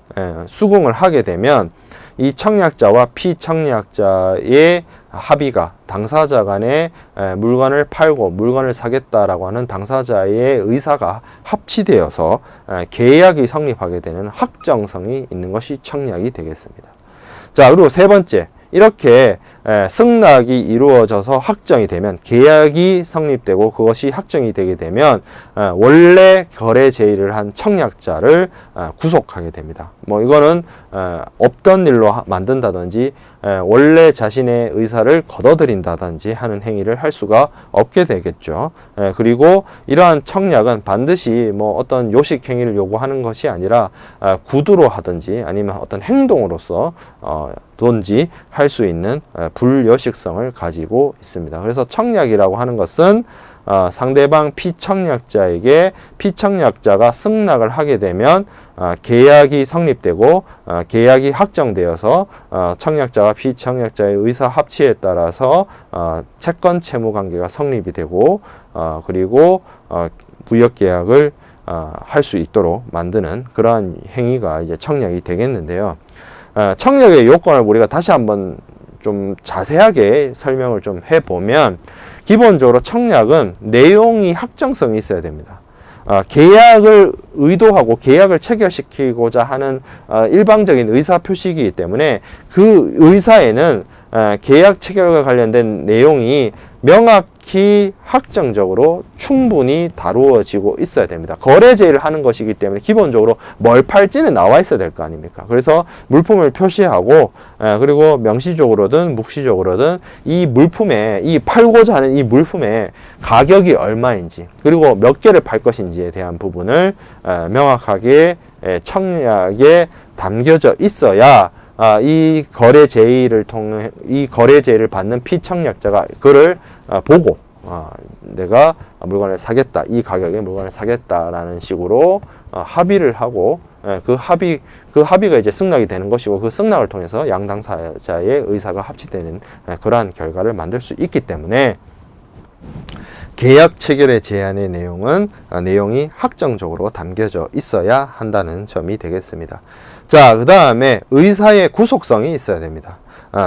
[SPEAKER 1] 수긍을 하게 되면 이 청약자와 피청약자의 합의가 당사자 간에 물건을 팔고 물건을 사겠다라고 하는 당사자의 의사가 합치되어서 계약이 성립하게 되는 확정성이 있는 것이 청약이 되겠습니다. 자, 그리고 세 번째, 이렇게 승낙이 이루어져서 확정이 되면, 계약이 성립되고 그것이 확정이 되게 되면 원래 거래 제의를 한 청약자를 구속하게 됩니다. 뭐 이거는 없던 일로 만든다든지 원래 자신의 의사를 거둬들인다든지 하는 행위를 할 수가 없게 되겠죠. 그리고 이러한 청약은 반드시 뭐 어떤 요식 행위를 요구하는 것이 아니라 구두로 하든지 아니면 어떤 행동으로서 든지 할 수 있는 불요식성을 가지고 있습니다. 그래서 청약이라고 하는 것은 상대방 피청약자에게 피청약자가 승낙을 하게 되면 계약이 성립되고 계약이 확정되어서 청약자와 피청약자의 의사 합치에 따라서 채권 채무 관계가 성립이 되고 그리고 무역 계약을 할 수 있도록 만드는 그러한 행위가 이제 청약이 되겠는데요. 청약의 요건을 우리가 다시 한번 좀 자세하게 설명을 좀 해보면, 기본적으로 청약은 내용이 확정성이 있어야 됩니다. 계약을 의도하고 계약을 체결시키고자 하는 일방적인 의사 표시이기 때문에 그 의사에는 계약 체결과 관련된 내용이 명확히 확정적으로 충분히 다루어지고 있어야 됩니다. 거래 제의를 하는 것이기 때문에 기본적으로 뭘 팔지는 나와 있어야 될 거 아닙니까? 그래서 물품을 표시하고 그리고 명시적으로든 묵시적으로든 이 물품에, 이 팔고자 하는 이 물품의 가격이 얼마인지 그리고 몇 개를 팔 것인지에 대한 부분을 명확하게 청약에 담겨져 있어야 이 거래 제의를 통해 이 거래 제의를 받는 피청약자가 그를 보고 내가 물건을 사겠다, 이 가격에 물건을 사겠다라는 식으로 합의를 하고 그 합의가 이제 승낙이 되는 것이고, 그 승낙을 통해서 양 당사자의 의사가 합치되는 그러한 결과를 만들 수 있기 때문에 계약 체결의 제한의 내용이 확정적으로 담겨져 있어야 한다는 점이 되겠습니다. 자, 그 다음에 의사의 구속성이 있어야 됩니다.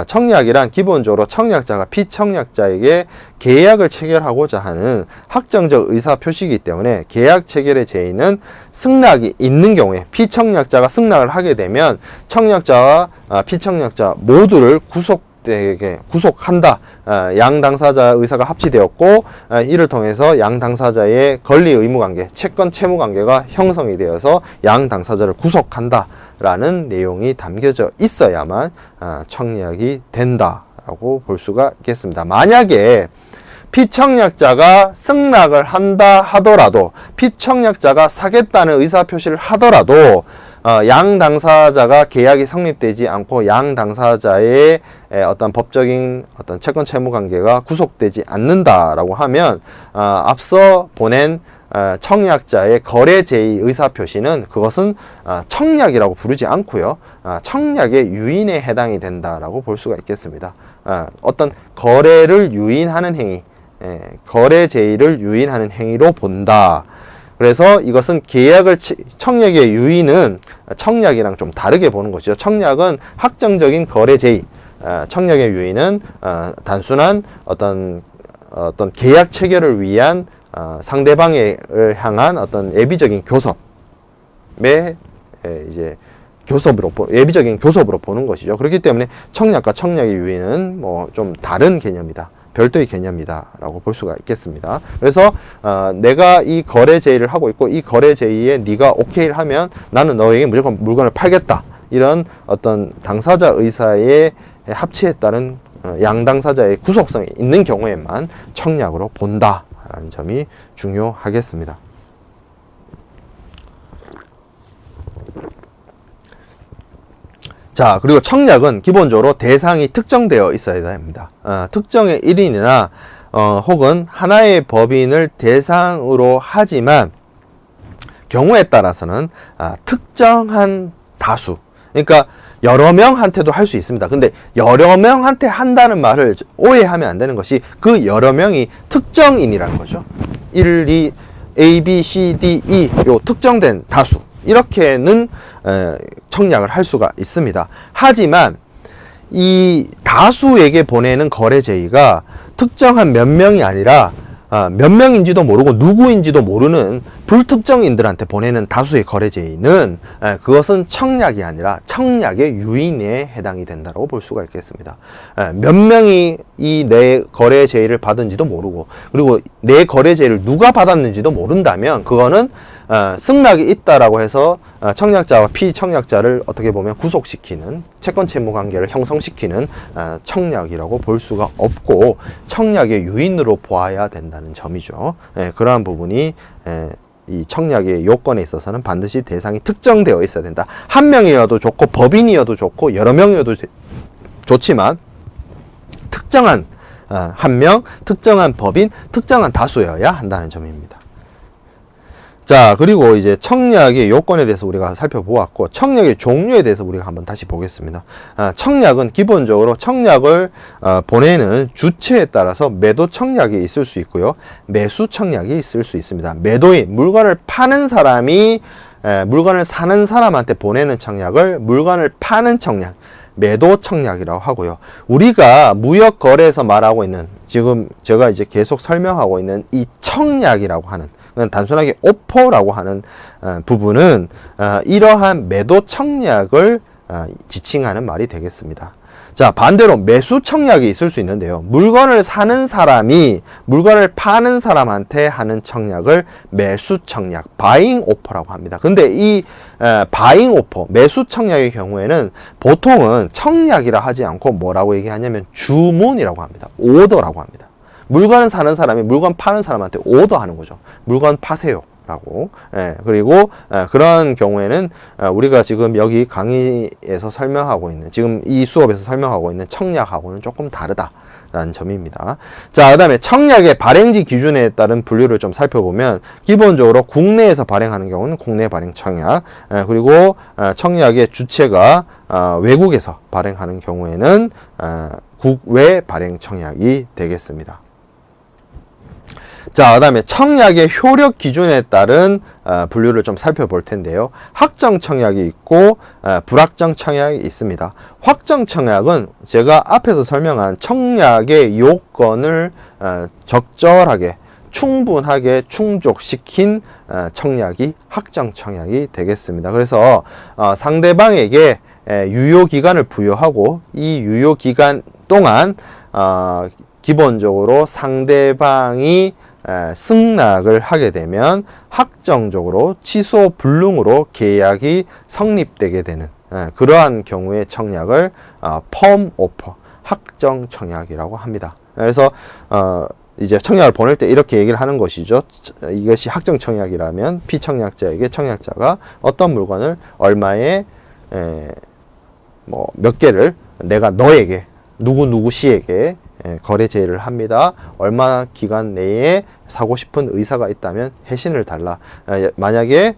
[SPEAKER 1] 청약이란 기본적으로 청약자가 피청약자에게 계약을 체결하고자 하는 확정적 의사 표시이기 때문에 계약 체결의 제의는 승낙이 있는 경우에, 피청약자가 승낙을 하게 되면 청약자와 피청약자 모두를 구속한다. 양 당사자 의사가 합치되었고 이를 통해서 양 당사자의 권리 의무 관계, 채권 채무 관계가 형성이 되어서 양 당사자를 구속한다 라는 내용이 담겨져 있어야만 청약이 된다라고 볼 수가 있겠습니다. 만약에 피청약자가 승낙을 한다 하더라도, 피청약자가 사겠다는 의사표시를 하더라도 양 당사자가 계약이 성립되지 않고 양 당사자의 어떤 법적인 어떤 채권 채무 관계가 구속되지 않는다라고 하면 앞서 보낸 청약자의 거래 제의 의사 표시는 그것은 청약이라고 부르지 않고요, 청약의 유인에 해당이 된다라고 볼 수가 있겠습니다. 어떤 거래를 유인하는 행위, 거래 제의를 유인하는 행위로 본다. 그래서 이것은 청약의 유인은 청약이랑 좀 다르게 보는 것이죠. 청약은 확정적인 거래 제의, 청약의 유인은 단순한 어떤 계약 체결을 위한 상대방을 향한 어떤 예비적인 교섭의 이제 예비적인 교섭으로 보는 것이죠. 그렇기 때문에 청약과 청약의 유인은 뭐 좀 다른 개념이다, 별도의 개념이다 라고 볼 수가 있겠습니다. 그래서 내가 이 거래 제의를 하고 있고 이 거래 제의에 네가 오케이를 하면 나는 너에게 무조건 물건을 팔겠다, 이런 어떤 당사자 의사의 합치에 따른 양 당사자의 구속성이 있는 경우에만 청약으로 본다 라는 점이 중요하겠습니다. 자, 그리고 청약은 기본적으로 대상이 특정되어 있어야 됩니다. 특정의 1인이나 혹은 하나의 법인을 대상으로 하지만 경우에 따라서는 특정한 다수, 그러니까 여러 명한테도 할 수 있습니다. 근데 여러 명한테 한다는 말을 오해하면 안 되는 것이, 그 여러 명이 특정인이라는 거죠. 1, 2, A, B, C, D, E 요 특정된 다수, 이렇게는 청약을 할 수가 있습니다. 하지만 이 다수에게 보내는 거래 제의가 특정한 몇 명이 아니라 몇 명인지도 모르고 누구인지도 모르는 불특정인들한테 보내는 다수의 거래 제의는 그것은 청약이 아니라 청약의 유인에 해당이 된다고 볼 수가 있겠습니다. 몇 명이 이 내 거래 제의를 받은지도 모르고 그리고 내 거래 제의를 누가 받았는지도 모른다면 그거는 승낙이 있다라고 해서 청약자와 피청약자를 어떻게 보면 구속시키는 채권 채무 관계를 형성시키는 청약이라고 볼 수가 없고 청약의 유인으로 보아야 된다는 점이죠. 그러한 부분이 이 청약의 요건에 있어서는 반드시 대상이 특정되어 있어야 된다. 한 명이어도 좋고 법인이어도 좋고 여러 명이어도 좋지만 특정한 한 명, 특정한 법인, 특정한 다수여야 한다는 점입니다. 자, 그리고 이제 청약의 요건에 대해서 우리가 살펴보았고 청약의 종류에 대해서 우리가 한번 다시 보겠습니다. 청약은 기본적으로 청약을 보내는 주체에 따라서 매도 청약이 있을 수 있고요. 매수 청약이 있을 수 있습니다. 매도인, 물건을 파는 사람이 물건을 사는 사람한테 보내는 청약을 물건을 파는 청약, 매도 청약이라고 하고요. 우리가 무역 거래에서 말하고 있는 지금 제가 이제 계속 설명하고 있는 이 청약이라고 하는 단순하게 오퍼라고 하는 부분은 이러한 매도 청약을 지칭하는 말이 되겠습니다. 자, 반대로 매수 청약이 있을 수 있는데요. 물건을 사는 사람이 물건을 파는 사람한테 하는 청약을 매수 청약, 바잉 오퍼라고 합니다. 근데 이 바잉 오퍼, 매수 청약의 경우에는 보통은 청약이라 하지 않고 뭐라고 얘기하냐면 주문이라고 합니다. 오더라고 합니다. 물건 사는 사람이 물건 파는 사람한테 오더하는 거죠. 물건 파세요 라고. 그리고 그런 경우에는 우리가 지금 여기 강의에서 설명하고 있는 지금 이 수업에서 설명하고 있는 청약하고는 조금 다르다라는 점입니다. 자, 그 다음에 청약의 발행지 기준에 따른 분류를 좀 살펴보면 기본적으로 국내에서 발행하는 경우는 국내 발행 청약, 그리고 청약의 주체가 외국에서 발행하는 경우에는 국외 발행 청약이 되겠습니다. 자, 그 다음에 청약의 효력 기준에 따른 분류를 좀 살펴볼 텐데요. 확정 청약이 있고 불확정 청약이 있습니다. 확정 청약은 제가 앞에서 설명한 청약의 요건을 적절하게 충분하게 충족시킨 청약이 확정 청약이 되겠습니다. 그래서 상대방에게 유효기간을 부여하고 이 유효기간 동안 기본적으로 상대방이 승낙을 하게 되면 확정적으로 취소 불능으로 계약이 성립되게 되는 그러한 경우의 청약을 펌 오퍼, 확정 청약이라고 합니다. 그래서 이제 청약을 보낼 때 이렇게 얘기를 하는 것이죠. 이것이 확정 청약이라면 피청약자에게 청약자가 어떤 물건을 얼마에 뭐 몇 개를 내가 너에게 누구 씨에게 거래 제의를 합니다. 얼마 기간 내에 사고 싶은 의사가 있다면 회신을 달라. 만약에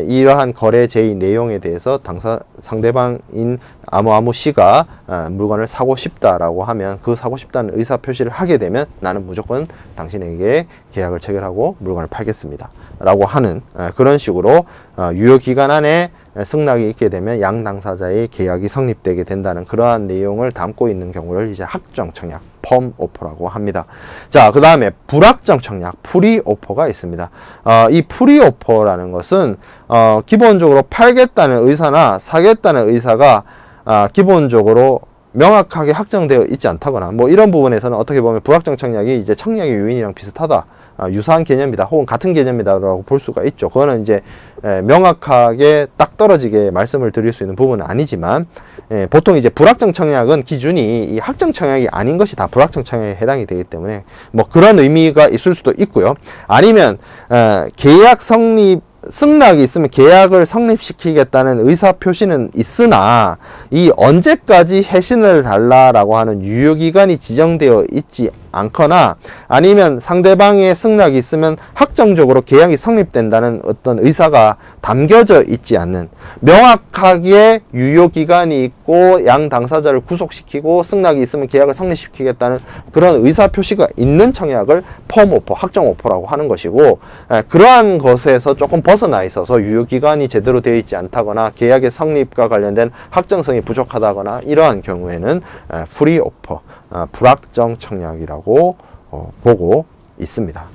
[SPEAKER 1] 이러한 거래 제의 내용에 대해서 상대방인 아무 씨가 물건을 사고 싶다라고 하면 그 사고 싶다는 의사 표시를 하게 되면 나는 무조건 당신에게 계약을 체결하고 물건을 팔겠습니다 라고 하는 그런 식으로 유효기간 안에 승낙이 있게 되면 양 당사자의 계약이 성립되게 된다는 그러한 내용을 담고 있는 경우를 이제 확정 청약, 펌 오퍼라고 합니다. 자, 그 다음에 불확정 청약, 프리 오퍼가 있습니다. 이 프리 오퍼라는 것은 기본적으로 팔겠다는 의사나 사겠다는 의사가 기본적으로 명확하게 확정되어 있지 않다거나 뭐 이런 부분에서는 어떻게 보면 불확정 청약이 이제 청약의 유인이랑 비슷하다, 유사한 개념이다 혹은 같은 개념이다라고 볼 수가 있죠. 그거는 이제 명확하게 딱 떨어지게 말씀을 드릴 수 있는 부분은 아니지만 보통 이제 불확정 청약은 기준이 이 확정 청약이 아닌 것이 다 불확정 청약에 해당이 되기 때문에 뭐 그런 의미가 있을 수도 있고요. 아니면 계약 성립 승낙이 있으면 계약을 성립시키겠다는 의사 표시는 있으나 이 언제까지 회신을 달라라고 하는 유효기간이 지정되어 있지 않거나 아니면 상대방의 승낙이 있으면 확정적으로 계약이 성립된다는 어떤 의사가 담겨져 있지 않는 명확하게 유효기간이 있고 양 당사자를 구속시키고 승낙이 있으면 계약을 성립시키겠다는 그런 의사 표시가 있는 청약을 펌 오퍼, 확정 오퍼라고 하는 것이고 그러한 것에서 조금 벗어나 있어서 유효기간이 제대로 되어 있지 않다거나 계약의 성립과 관련된 확정성이 부족하다거나 이러한 경우에는 프리 오퍼, 불확정 청약이라고 보고 있습니다.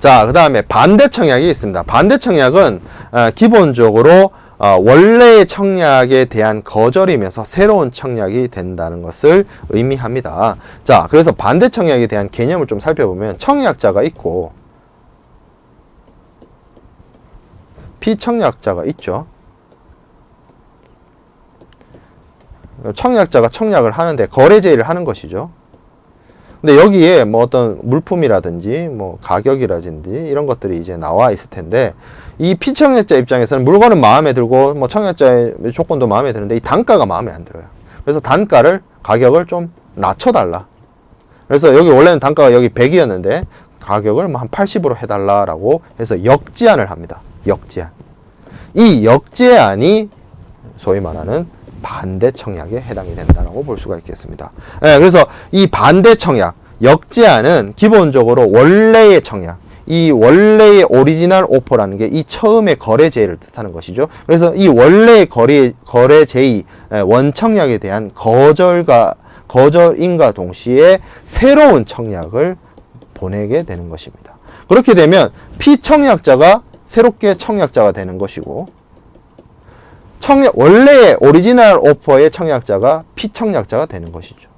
[SPEAKER 1] 자, 그 다음에 반대 청약이 있습니다. 반대 청약은 기본적으로 원래의 청약에 대한 거절이면서 새로운 청약이 된다는 것을 의미합니다. 자, 그래서 반대 청약에 대한 개념을 좀 살펴보면 청약자가 있고 피청약자가 있죠. 청약자가 청약을 하는데 거래 제의를 하는 것이죠. 근데 여기에 뭐 어떤 물품이라든지 뭐 가격이라든지 이런 것들이 이제 나와 있을 텐데, 이 피청약자 입장에서는 물건은 마음에 들고 뭐 청약자의 조건도 마음에 드는데 이 단가가 마음에 안 들어요. 그래서 가격을 좀 낮춰달라. 그래서 여기 원래는 단가가 여기 100이었는데 가격을 뭐 한 80으로 해달라라고 해서 역제안을 합니다. 역제안. 이 역제안이 소위 말하는 반대 청약에 해당이 된다고 볼 수가 있겠습니다. 네, 그래서 이 반대 청약, 역제안은 기본적으로 원래의 청약, 이 원래의 오리지널 오퍼라는 게 이 처음의 거래 제의를 뜻하는 것이죠. 그래서 이 원래의 거래 제의, 원청약에 대한 거절인과 동시에 새로운 청약을 보내게 되는 것입니다. 그렇게 되면 피청약자가 새롭게 청약자가 되는 것이고, 원래의 오리지널 오퍼의 청약자가 피청약자가 되는 것이죠.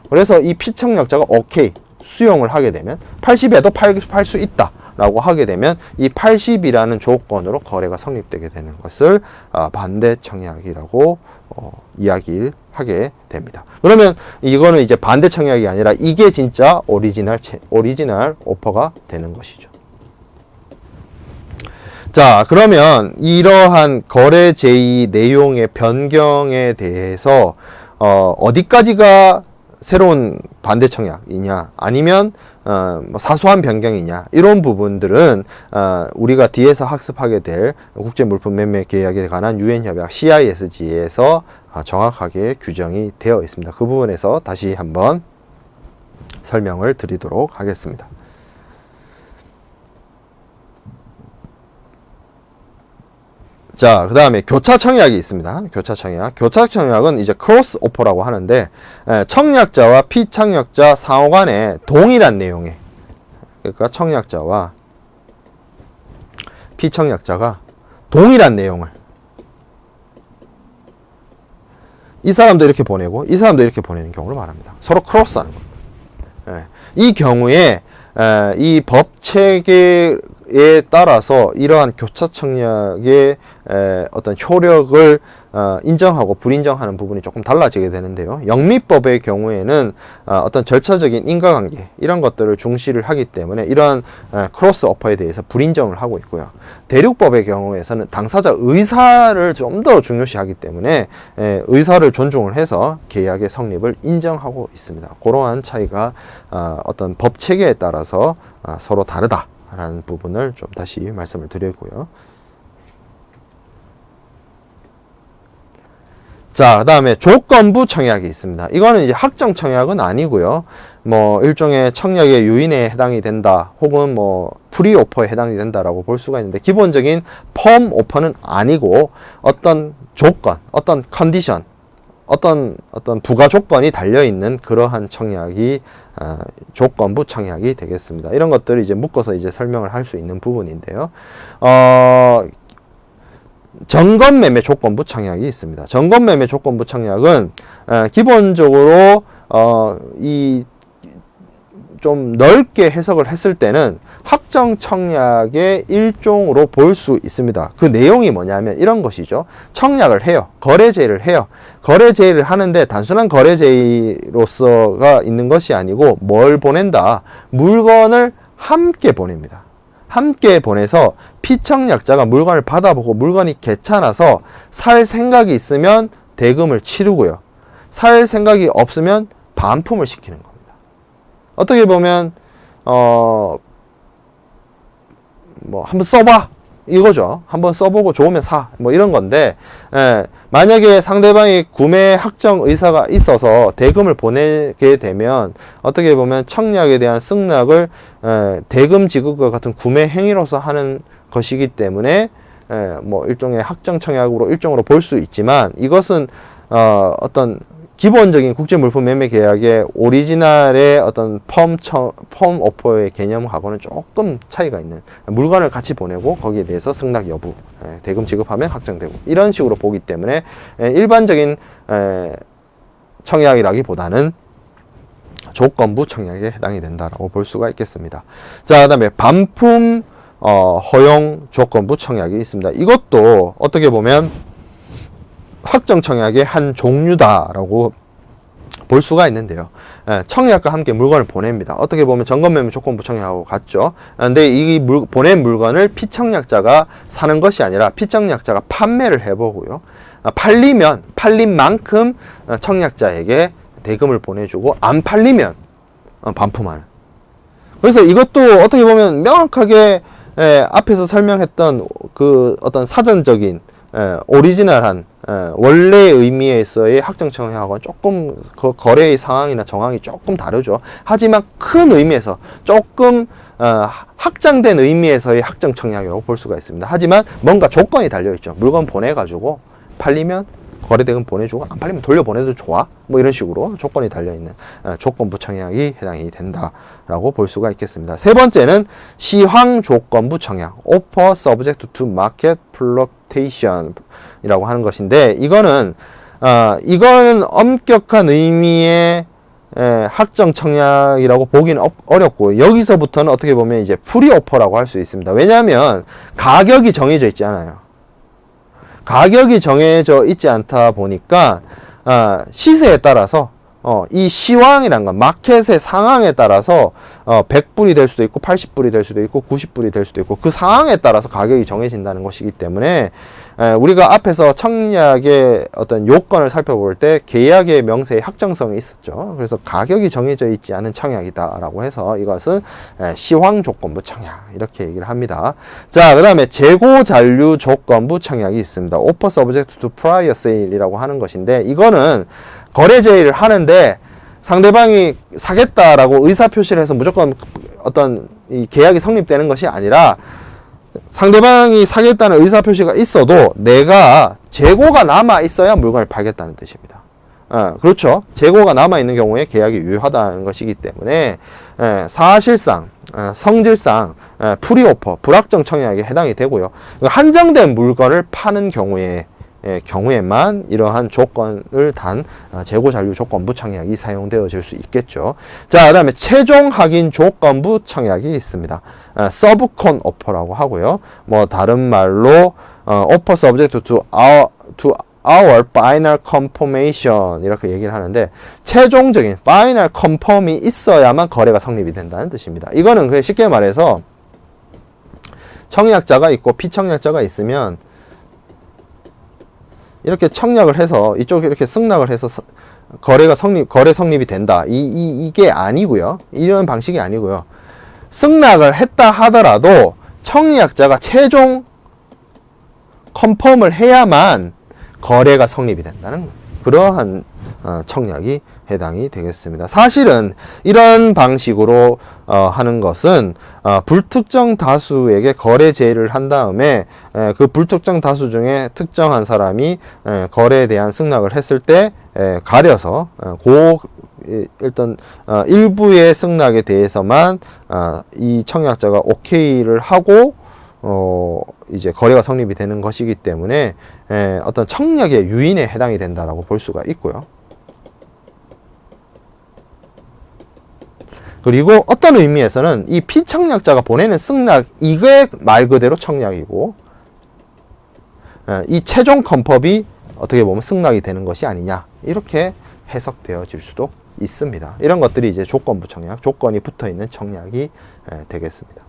[SPEAKER 1] 그래서 이 피청약자가 오케이, 수용을 하게 되면 80에도 팔 수 있다 라고 하게 되면 이 80이라는 조건으로 거래가 성립되게 되는 것을 반대 청약이라고 이야기를 하게 됩니다. 그러면 이거는 이제 반대 청약이 아니라 이게 진짜 오리지널 오퍼가 되는 것이죠. 자, 그러면 이러한 거래 제의 내용의 변경에 대해서 어디까지가 새로운 반대 청약이냐, 아니면 뭐 사소한 변경이냐, 이런 부분들은 우리가 뒤에서 학습하게 될 국제물품매매 계약에 관한 유엔협약 CISG에서 정확하게 규정이 되어 있습니다. 그 부분에서 다시 한번 설명을 드리도록 하겠습니다. 자, 그 다음에 교차 청약이 있습니다. 교차 청약. 교차 청약은 이제 크로스 오퍼라고 하는데, 청약자와 피청약자 상호 간에 동일한 내용의, 그러니까 청약자와 피청약자가 동일한 내용을, 이 사람도 이렇게 보내고 이 사람도 이렇게 보내는 경우를 말합니다. 서로 크로스하는 겁니다. 이 경우에 이 법 체계에 따라서 이러한 교차 청약의 어떤 효력을 인정하고 불인정하는 부분이 조금 달라지게 되는데요. 영미법의 경우에는 어떤 절차적인 인과관계 이런 것들을 중시를 하기 때문에 이러한 크로스 오퍼에 대해서 불인정을 하고 있고요. 대륙법의 경우에서는 당사자 의사를 좀 더 중요시하기 때문에 의사를 존중을 해서 계약의 성립을 인정하고 있습니다. 그러한 차이가 어떤 법 체계에 따라서 서로 다르다라는 부분을 좀 다시 말씀을 드리고요. 자, 그 다음에 조건부 청약이 있습니다. 이거는 이제 확정 청약은 아니고요. 뭐 일종의 청약의 유인에 해당이 된다, 혹은 뭐 프리 오퍼에 해당이 된다라고 볼 수가 있는데, 기본적인 펌 오퍼는 아니고 어떤 조건, 어떤 컨디션, 어떤 부가 조건이 달려 있는 그러한 청약이 조건부 청약이 되겠습니다. 이런 것들을 이제 묶어서 이제 설명을 할 수 있는 부분인데요. 점검매매 조건부 청약이 있습니다. 점검매매 조건부 청약은 기본적으로 이 좀 넓게 해석을 했을 때는 확정 청약의 일종으로 볼 수 있습니다. 그 내용이 뭐냐면 이런 것이죠. 청약을 해요. 거래 제의를 해요. 거래 제의를 하는데 단순한 거래 제의로서가 있는 것이 아니고 뭘 보낸다? 물건을 함께 보냅니다. 함께 보내서 피청약자가 물건을 받아보고 물건이 괜찮아서 살 생각이 있으면 대금을 치르고요. 살 생각이 없으면 반품을 시키는 겁니다. 어떻게 보면 뭐 한번 써봐 이거죠. 한번 써보고 좋으면 사, 뭐 이런 건데, 만약에 상대방이 구매 확정 의사가 있어서 대금을 보내게 되면 어떻게 보면 청약에 대한 승낙을 대금 지급과 같은 구매 행위로서 하는 것이기 때문에 뭐 일종의 확정 청약으로 일종으로 볼 수 있지만, 이것은 어떤 기본적인 국제물품 매매 계약의 오리지널의 어떤 펌 오퍼의 개념하고는 조금 차이가 있는, 물건을 같이 보내고 거기에 대해서 승낙 여부, 대금 지급하면 확정되고 이런 식으로 보기 때문에 일반적인 청약이라기보다는 조건부 청약에 해당이 된다라고 볼 수가 있겠습니다. 자, 그 다음에 반품 허용 조건부 청약이 있습니다. 이것도 어떻게 보면 확정 청약의 한 종류다라고 볼 수가 있는데요. 청약과 함께 물건을 보냅니다. 어떻게 보면 점검매매 조건부 청약하고 같죠. 근데 이 보낸 물건을 피청약자가 사는 것이 아니라 피청약자가 판매를 해보고요. 팔린 만큼 청약자에게 대금을 보내주고 안 팔리면 반품하는. 그래서 이것도 어떻게 보면 명확하게 앞에서 설명했던 그 어떤 사전적인 오리지널한 원래의 의미에서의 확정청약하고는 조금 그 거래의 상황이나 정황이 조금 다르죠. 하지만 큰 의미에서 조금 확장된 의미에서의 확정청약이라고 볼 수가 있습니다. 하지만 뭔가 조건이 달려있죠. 물건 보내가지고 팔리면 거래대금 보내주고 안 팔리면 돌려보내도 좋아, 뭐 이런 식으로 조건이 달려있는 조건부 청약이 해당이 된다라고 볼 수가 있겠습니다. 세 번째는 시황 조건부 청약, Offer Subject to Market Fluctuation 이라고 하는 것인데, 이거는 엄격한 의미의 확정 청약이라고 보기는 어렵고, 여기서부터는 어떻게 보면 이제 프리오퍼라고 할 수 있습니다. 왜냐하면 가격이 정해져 있지 않아요. 가격이 정해져 있지 않다 보니까 시세에 따라서 이 시황이란 건 마켓의 상황에 따라서 100불이 될 수도 있고 80불이 될 수도 있고 90불이 될 수도 있고 그 상황에 따라서 가격이 정해진다는 것이기 때문에 우리가 앞에서 청약의 어떤 요건을 살펴볼 때 계약의 명세의 확정성이 있었죠. 그래서 가격이 정해져 있지 않은 청약이다 라고 해서 이것은 시황 조건부 청약 이렇게 얘기를 합니다. 자, 그 다음에 재고 잔류 조건부 청약이 있습니다. Offer Subject to Prior Sale 이라고 하는 것인데, 이거는 거래 제의를 하는데 상대방이 사겠다라고 의사표시를 해서 무조건 어떤 이 계약이 성립되는 것이 아니라, 상대방이 사겠다는 의사표시가 있어도 내가 재고가 남아 있어야 물건을 팔겠다는 뜻입니다. 그렇죠. 재고가 남아 있는 경우에 계약이 유효하다는 것이기 때문에 사실상 성질상 프리오퍼 불확정 청약에 해당이 되고요. 한정된 물건을 파는 경우에만 이러한 조건을 단 재고 잔류 조건부 청약이 사용되어질 수 있겠죠. 자, 그 다음에 최종 확인 조건부 청약이 있습니다. 서브콘 오퍼라고 하고요. 뭐 다른 말로 offer subject to our final confirmation 이렇게 얘기를 하는데, 최종적인 final confirm이 있어야만 거래가 성립이 된다는 뜻입니다. 이거는 그냥 쉽게 말해서 청약자가 있고 피청약자가 있으면 이렇게 청약을 해서 이쪽에 이렇게 승낙을 해서 거래 성립이 된다. 이게 아니고요. 이런 방식이 아니고요. 승낙을 했다 하더라도 청약자가 최종 컨펌을 해야만 거래가 성립이 된다는 그러한 청약이 해당이 되겠습니다. 사실은 이런 방식으로 하는 것은 불특정 다수에게 거래 제의를 한 다음에 그 불특정 다수 중에 특정한 사람이 거래에 대한 승낙을 했을 때 가려서 일단 일부의 승낙에 대해서만 이 청약자가 오케이를 하고 이제 거래가 성립이 되는 것이기 때문에 어떤 청약의 유인에 해당이 된다라고 볼 수가 있고요. 그리고 어떤 의미에서는 이 피청약자가 보내는 승낙, 이게 말 그대로 청약이고, 이 최종 컨펌이 어떻게 보면 승낙이 되는 것이 아니냐, 이렇게 해석되어질 수도 있습니다. 이런 것들이 이제 조건부 청약, 조건이 붙어 있는 청약이 되겠습니다.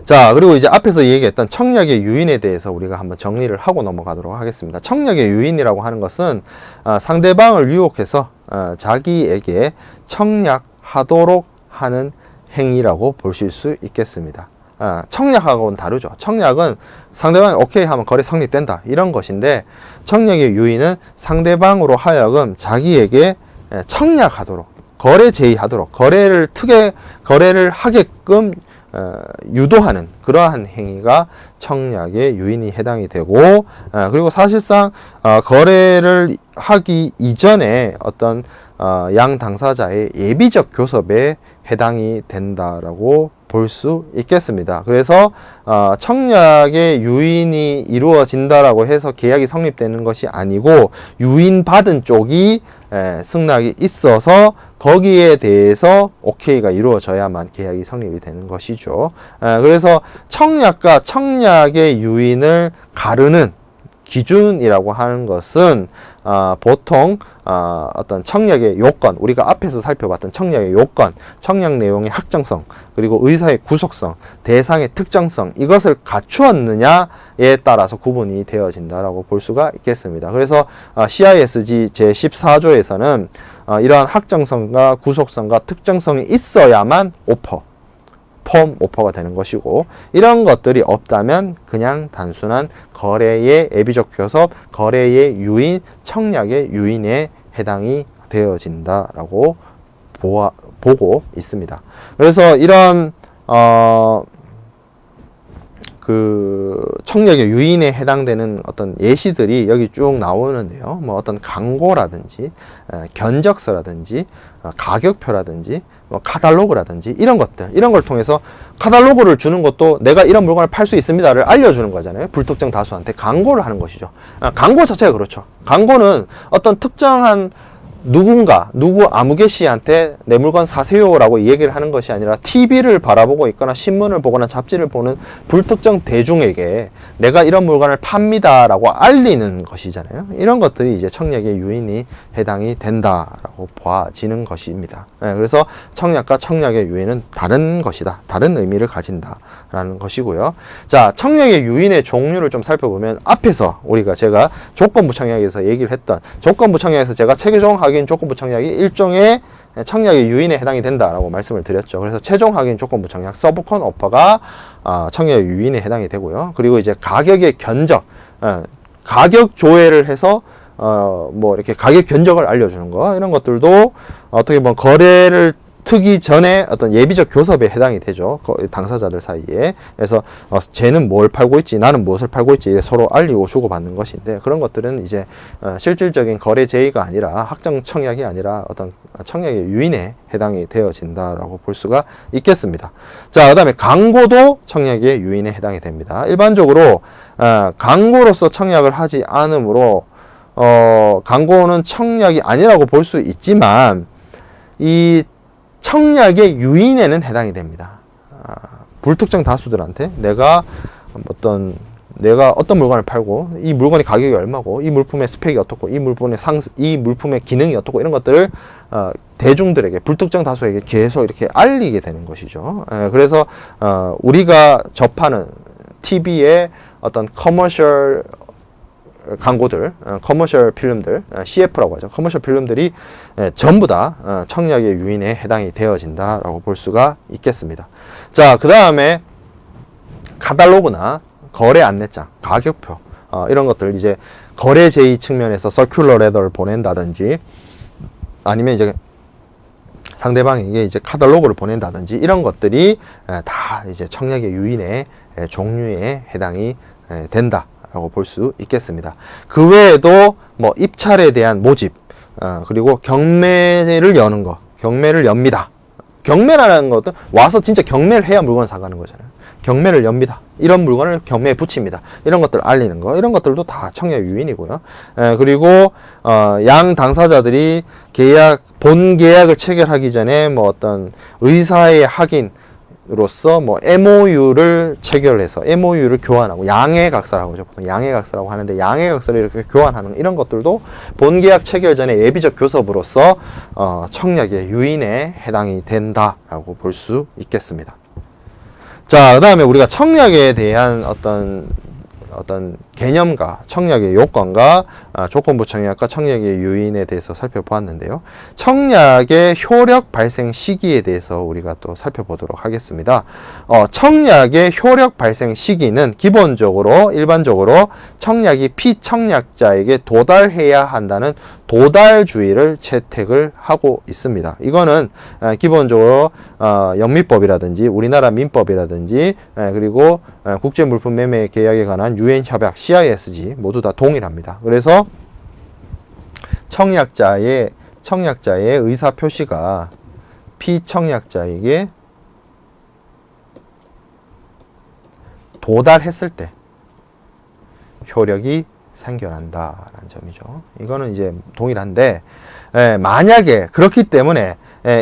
[SPEAKER 1] 자, 그리고 이제 앞에서 얘기했던 청약의 유인에 대해서 우리가 한번 정리를 하고 넘어가도록 하겠습니다. 청약의 유인이라고 하는 것은 상대방을 유혹해서 자기에게 청약하도록 하는 행위라고 보실 수 있겠습니다. 청약하고는 다르죠. 청약은 상대방이 오케이 하면 거래 성립된다, 이런 것인데, 청약의 유인은 상대방으로 하여금 자기에게 청약하도록, 거래 제의하도록, 거래를 하게끔 유도하는 그러한 행위가 청약의 유인이 해당이 되고, 그리고 사실상 거래를 하기 이전에 어떤 양 당사자의 예비적 교섭에 해당이 된다라고 볼 수 있겠습니다. 그래서 청약의 유인이 이루어진다라고 해서 계약이 성립되는 것이 아니고 유인받은 쪽이 승낙이 있어서 거기에 대해서 오케이가 이루어져야만 계약이 성립이 되는 것이죠. 그래서 청약과 청약의 유인을 가르는 기준이라고 하는 것은 보통 어떤 청약의 요건, 우리가 앞에서 살펴봤던 청약의 요건, 청약 내용의 확정성, 그리고 의사의 구속성, 대상의 특정성, 이것을 갖추었느냐에 따라서 구분이 되어진다라고 볼 수가 있겠습니다. 그래서 CISG 제14조에서는 이러한 확정성과 구속성과 특정성이 있어야만 폼 오퍼가 되는 것이고, 이런 것들이 없다면 그냥 단순한 거래의 예비적 교섭, 거래의 유인, 청약의 유인에 해당이 되어진다라고 보고 있습니다. 그래서 이런 청약의 유인에 해당되는 어떤 예시들이 여기 쭉 나오는데요. 뭐 어떤 광고라든지 견적서라든지 가격표라든지 뭐 카탈로그라든지 이런 걸 통해서, 카탈로그를 주는 것도 내가 이런 물건을 팔 수 있습니다를 알려주는 거잖아요. 불특정 다수한테 광고를 하는 것이죠. 광고 자체가 그렇죠. 광고는 어떤 특정한 누구 아무개 씨한테 내 물건 사세요라고 얘기를 하는 것이 아니라 TV를 바라보고 있거나 신문을 보거나 잡지를 보는 불특정 대중에게 내가 이런 물건을 팝니다라고 알리는 것이잖아요. 이런 것들이 이제 청약의 유인이 해당이 된다라고 보아지는 것입니다. 그래서 청약과 청약의 유인은 다른 것이다, 다른 의미를 가진다라는 것이고요. 자, 청약의 유인의 종류를 좀 살펴보면, 앞에서 제가 조건부 청약에서 얘기를 했던, 조건부 청약에서 제가 최종 확인 조건부 청약이 일종의 청약의 유인에 해당이 된다라고 말씀을 드렸죠. 그래서 최종 확인 조건부 청약, 서브콘 오퍼가 청약의 유인에 해당이 되고요. 그리고 이제 가격의 견적, 가격 조회를 해서 뭐 이렇게 가격 견적을 알려주는 거, 이런 것들도 어떻게 보면 거래를 트기 전에 어떤 예비적 교섭에 해당이 되죠. 당사자들 사이에. 그래서 쟤는 뭘 팔고 있지, 나는 무엇을 팔고 있지, 서로 알리고 주고받는 것인데, 그런 것들은 이제 실질적인 거래 제의가 아니라, 확정 청약이 아니라 어떤 청약의 유인에 해당이 되어진다라고 볼 수가 있겠습니다. 자, 그 다음에 광고도 청약의 유인에 해당이 됩니다. 일반적으로 광고로서 청약을 하지 않으므로 광고는 청약이 아니라고 볼 수 있지만, 이 청약의 유인에는 해당이 됩니다. 불특정 다수들한테 내가 어떤 물건을 팔고, 이 물건의 가격이 얼마고, 이 물품의 스펙이 어떻고, 이 물품의 기능이 어떻고, 이런 것들을 대중들에게, 불특정 다수에게 계속 이렇게 알리게 되는 것이죠. 그래서 우리가 접하는 TV의 어떤 커머셜 광고들, 커머셜 필름들, CF라고 하죠. 커머셜 필름들이 전부 다 청약의 유인에 해당이 되어진다라고 볼 수가 있겠습니다. 자, 그 다음에 카탈로그나 거래 안내장, 가격표, 이런 것들, 이제 거래 제의 측면에서 서큘러 레터를 보낸다든지, 아니면 이제 상대방에게 이제 카탈로그를 보낸다든지, 이런 것들이 다 이제 청약의 유인의 종류에 해당이 된다 라고 볼 수 있겠습니다. 그 외에도 뭐 입찰에 대한 모집, 그리고 경매를 여는 거, 경매를 엽니다. 경매라는 것도 와서 진짜 경매를 해야 물건을 사가는 거잖아요. 경매를 엽니다. 이런 물건을 경매에 붙입니다. 이런 것들 알리는 거, 이런 것들도 다 청약 유인이고요. 그리고 양 당사자들이 본 계약을 체결하기 전에 뭐 어떤 의사의 확인 로서 뭐 MOU를 체결해서 MOU를 교환하고, 양해각서라고 하죠. 보통 양해각서라고 하는데, 양해각서를 이렇게 교환하는 이런 것들도 본계약 체결 전에 예비적 교섭으로서 청약의 유인에 해당이 된다라고 볼 수 있겠습니다. 자, 그 다음에 우리가 청약에 대한 어떤 개념과 청약의 요건과 조건부 청약과 청약의 유인에 대해서 살펴보았는데요. 청약의 효력 발생 시기에 대해서 우리가 또 살펴보도록 하겠습니다. 청약의 효력 발생 시기는 기본적으로, 일반적으로 청약이 피청약자에게 도달해야 한다는 도달주의를 채택을 하고 있습니다. 이거는 기본적으로 영미법이라든지 우리나라 민법이라든지, 그리고 국제물품매매 계약에 관한 유엔협약 CISG 모두 다 동일합니다. 그래서 청약자의 의사 표시가 피청약자에게 도달했을 때 효력이 생겨난다라는 점이죠. 이거는 이제 동일한데, 만약에 그렇기 때문에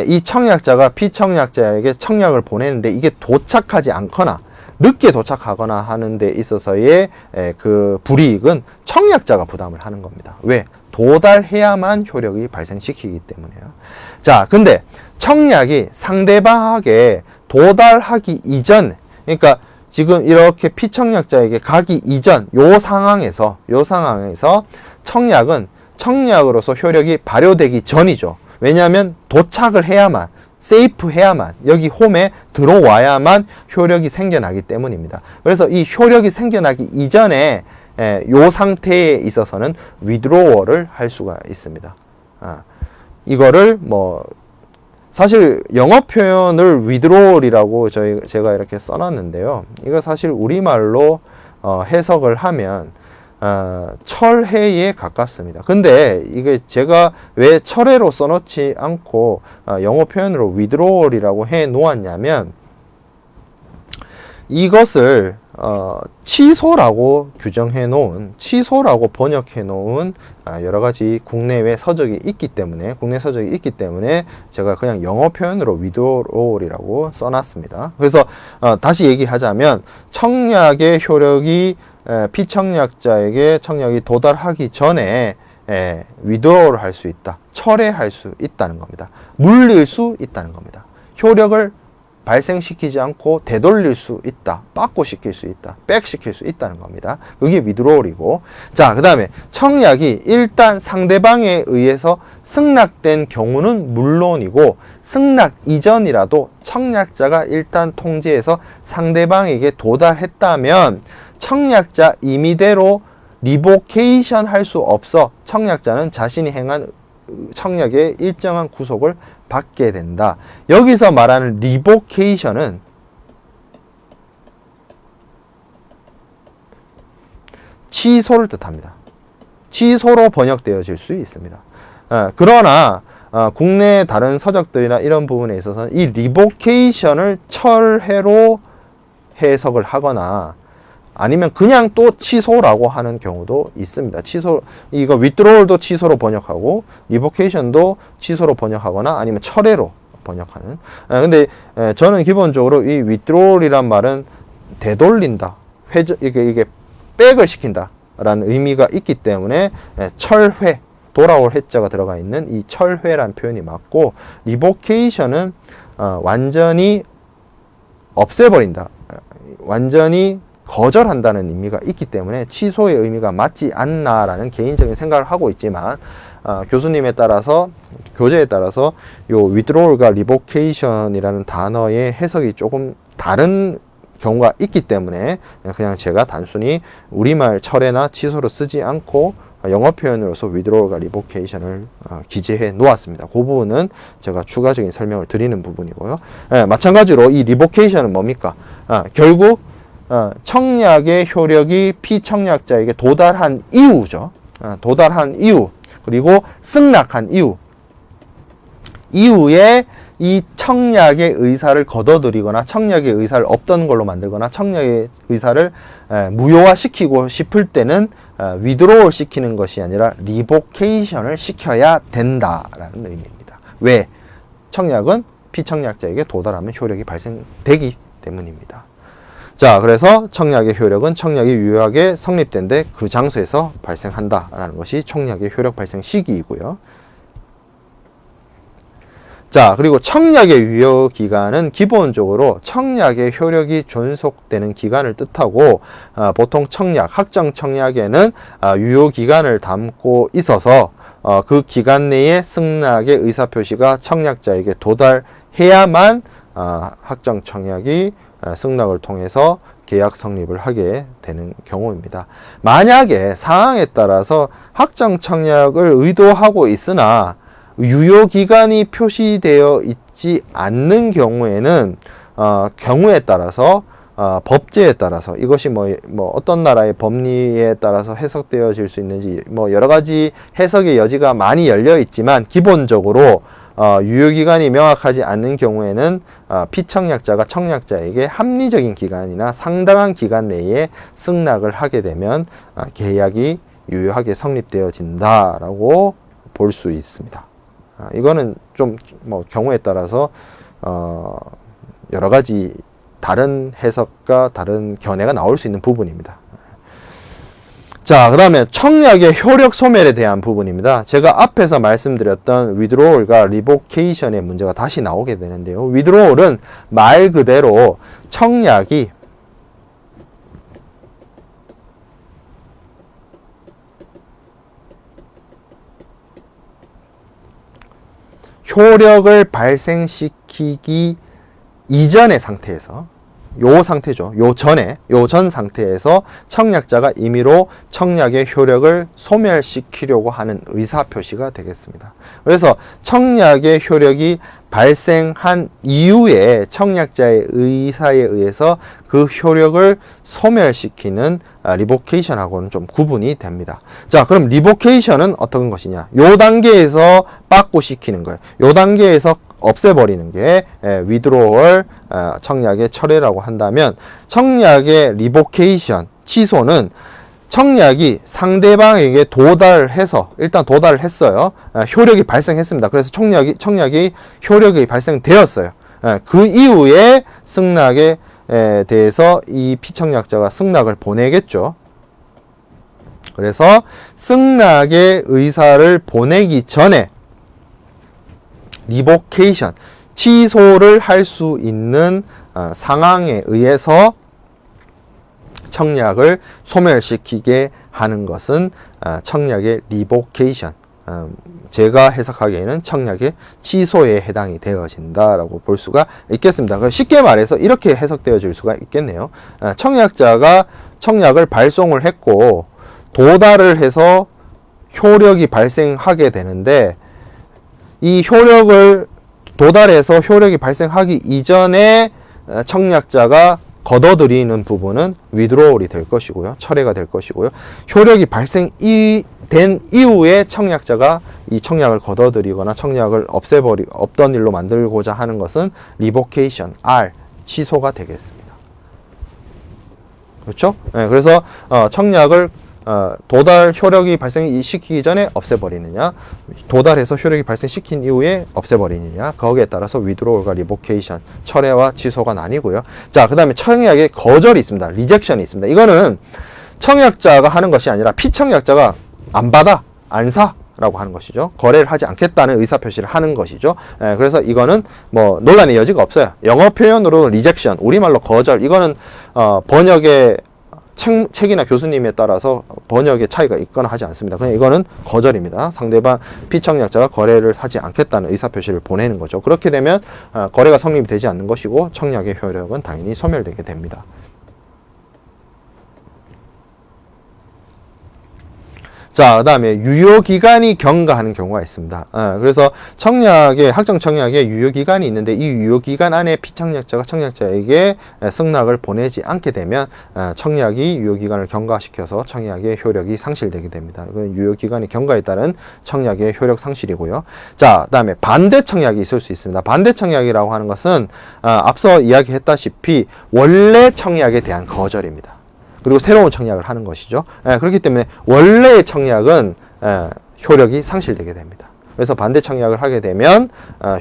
[SPEAKER 1] 이 청약자가 피청약자에게 청약을 보내는데 이게 도착하지 않거나 늦게 도착하거나 하는 데 있어서의 그 불이익은 청약자가 부담을 하는 겁니다. 왜? 도달해야만 효력이 발생시키기 때문에요. 자, 근데 청약이 상대방에게 도달하기 이전, 그러니까 지금 이렇게 피청약자에게 가기 이전 요 상황에서 청약은 청약으로서 효력이 발효되기 전이죠. 왜냐하면 도착을 해야만, 세이프 해야만, 여기 홈에 들어와야만 효력이 생겨나기 때문입니다. 그래서 이 효력이 생겨나기 이전에 요 상태에 있어서는 withdrawal을 할 수가 있습니다. 이거를 뭐 사실 영어 표현을 withdrawal이라고 제가 이렇게 써놨는데요. 이거 사실 우리말로 해석을 하면 철회에 가깝습니다. 근데 이게 제가 왜 철회로 써놓지 않고 영어 표현으로 withdrawal이라고 해 놓았냐면, 이것을 취소라고 규정해 놓은, 취소라고 번역해 놓은 여러 가지 국내외 서적이 있기 때문에, 제가 그냥 영어 표현으로 withdrawal이라고 써놨습니다. 그래서 다시 얘기하자면, 청약의 효력이 피청약자에게 청약이 도달하기 전에 withdrawal을 할 수 있다, 철회할 수 있다는 겁니다. 물릴 수 있다는 겁니다. 효력을 발생시키지 않고 되돌릴 수 있다, 빠꾸시킬 수 있다, 백시킬 수 있다는 겁니다. 그게 withdrawal이고, 자, 그 다음에 청약이 일단 상대방에 의해서 승낙된 경우는 물론이고, 승낙 이전이라도 청약자가 일단 통지해서 상대방에게 도달했다면 청약자 임의대로 리보케이션 할 수 없어 청약자는 자신이 행한 청약의 일정한 구속을 받게 된다. 여기서 말하는 리보케이션은 취소를 뜻합니다. 취소로 번역되어질 수 있습니다. 그러나 국내 다른 서적들이나 이런 부분에 있어서는 이 리보케이션을 철회로 해석을 하거나 아니면 그냥 또 취소라고 하는 경우도 있습니다. 이거 withdrawal도 취소로 번역하고 리보케이션도 취소로 번역하거나 아니면 철회로 번역하는. 근데 저는 기본적으로 이 withdrawal이란 말은 되돌린다, 이게 백을 시킨다 라는 의미가 있기 때문에 철회, 돌아올 회자가 들어가 있는 이 철회란 표현이 맞고, 리보케이션은 완전히 없애버린다, 완전히 거절한다는 의미가 있기 때문에 취소의 의미가 맞지 않나라는 개인적인 생각을 하고 있지만, 교수님에 따라서, 교재에 따라서 요 withdrawal과 revocation이라는 단어의 해석이 조금 다른 경우가 있기 때문에 그냥 제가 단순히 우리말 철회나 취소로 쓰지 않고 영어 표현으로서 withdrawal과 revocation을 기재해 놓았습니다. 그 부분은 제가 추가적인 설명을 드리는 부분이고요. 마찬가지로 이 revocation은 뭡니까? 결국 청약의 효력이 피청약자에게 도달한 이유죠. 도달한 이유, 그리고 승낙한 이후에 이 청약의 의사를 거둬들이거나 청약의 의사를 없던 걸로 만들거나 청약의 의사를 무효화시키고 싶을 때는 withdrawal 시키는 것이 아니라 revocation을 시켜야 된다라는 의미입니다. 왜? 청약은 피청약자에게 도달하면 효력이 발생되기 때문입니다. 자, 그래서 청약의 효력은 청약이 유효하게 성립된 데 그 장소에서 발생한다라는 것이 청약의 효력 발생 시기이고요. 자, 그리고 청약의 유효 기간은 기본적으로 청약의 효력이 존속되는 기간을 뜻하고, 보통 학정 청약에는 유효 기간을 담고 있어서 그 기간 내에 승낙의 의사표시가 청약자에게 도달해야만 학정 청약이 승낙을 통해서 계약 성립을 하게 되는 경우입니다. 만약에 상황에 따라서 학정 청약을 의도하고 있으나 유효 기간이 표시되어 있지 않는 경우에는 경우에 따라서 법제에 따라서 이것이 뭐 어떤 나라의 법리에 따라서 해석되어질 수 있는지 뭐 여러 가지 해석의 여지가 많이 열려 있지만 기본적으로 유효기간이 명확하지 않는 경우에는 피청약자가 청약자에게 합리적인 기간이나 상당한 기간 내에 승낙을 하게 되면 계약이 유효하게 성립되어진다라고 볼 수 있습니다. 이거는 좀 뭐 경우에 따라서 여러 가지 다른 해석과 다른 견해가 나올 수 있는 부분입니다. 자, 그 다음에 청약의 효력 소멸에 대한 부분입니다. 제가 앞에서 말씀드렸던 withdrawal과 revocation의 문제가 다시 나오게 되는데요. withdrawal은 말 그대로 청약이 효력을 발생시키기 이전의 상태에서 요 상태죠. 요 전 상태에서 청약자가 임의로 청약의 효력을 소멸시키려고 하는 의사표시가 되겠습니다. 그래서 청약의 효력이 발생한 이후에 청약자의 의사에 의해서 그 효력을 소멸시키는 리보케이션하고는 좀 구분이 됩니다. 자, 그럼 리보케이션은 어떤 것이냐? 요 단계에서 빠꾸시키는 거예요. 요 단계에서 없애버리는 게 withdrawal, 청약의 철회라고 한다면 청약의 리보케이션, 취소는 청약이 상대방에게 도달해서 일단 도달을 했어요. 효력이 발생했습니다. 그래서 청약이 효력이 발생되었어요. 그 이후에 승낙에 대해서 이 피청약자가 승낙을 보내겠죠. 그래서 승낙의 의사를 보내기 전에 리보케이션, 취소를 할 수 있는 상황에 의해서 청약을 소멸시키게 하는 것은 청약의 리보케이션, 제가 해석하기에는 청약의 취소에 해당이 되어진다라고 볼 수가 있겠습니다. 쉽게 말해서 이렇게 해석되어질 수가 있겠네요. 청약자가 청약을 발송을 했고 도달을 해서 효력이 발생하게 되는데 이 효력을 도달해서 효력이 발생하기 이전에 청약자가 걷어들이는 부분은 withdrawal이 될 것이고요. 철회가 될 것이고요. 효력이 발생된 이후에 청약자가 이 청약을 걷어들이거나 청약을 없던 일로 만들고자 하는 것은 revocation, 취소가 되겠습니다. 그렇죠? 네, 그래서 청약을 도달 효력이 발생시키기 전에 없애버리느냐, 도달해서 효력이 발생시킨 이후에 없애버리느냐, 거기에 따라서 withdrawal과 revocation, 철회와 취소가 나뉘고요. 자, 그 다음에 청약의 거절이 있습니다. rejection이 있습니다. 이거는 청약자가 하는 것이 아니라 피청약자가 안 받아, 안 사 라고 하는 것이죠. 거래를 하지 않겠다는 의사표시를 하는 것이죠. 그래서 이거는 뭐 논란의 여지가 없어요. 영어 표현으로 rejection, 우리말로 거절, 이거는 번역의 책이나 교수님에 따라서 번역의 차이가 있거나 하지 않습니다. 그냥 이거는 거절입니다. 상대방 피청약자가 거래를 하지 않겠다는 의사표시를 보내는 거죠. 그렇게 되면 거래가 성립이 되지 않는 것이고 청약의 효력은 당연히 소멸되게 됩니다. 자, 그 다음에 유효기간이 경과하는 경우가 있습니다. 그래서 학정 청약에 유효기간이 있는데 이 유효기간 안에 피청약자가 청약자에게 승낙을 보내지 않게 되면 청약이 유효기간을 경과시켜서 청약의 효력이 상실되게 됩니다. 이건 유효기간이 경과에 따른 청약의 효력 상실이고요. 자, 그 다음에 반대 청약이 있을 수 있습니다. 반대 청약이라고 하는 것은 앞서 이야기했다시피 원래 청약에 대한 거절입니다. 그리고 새로운 청약을 하는 것이죠. 그렇기 때문에 원래의 청약은 효력이 상실되게 됩니다. 그래서 반대 청약을 하게 되면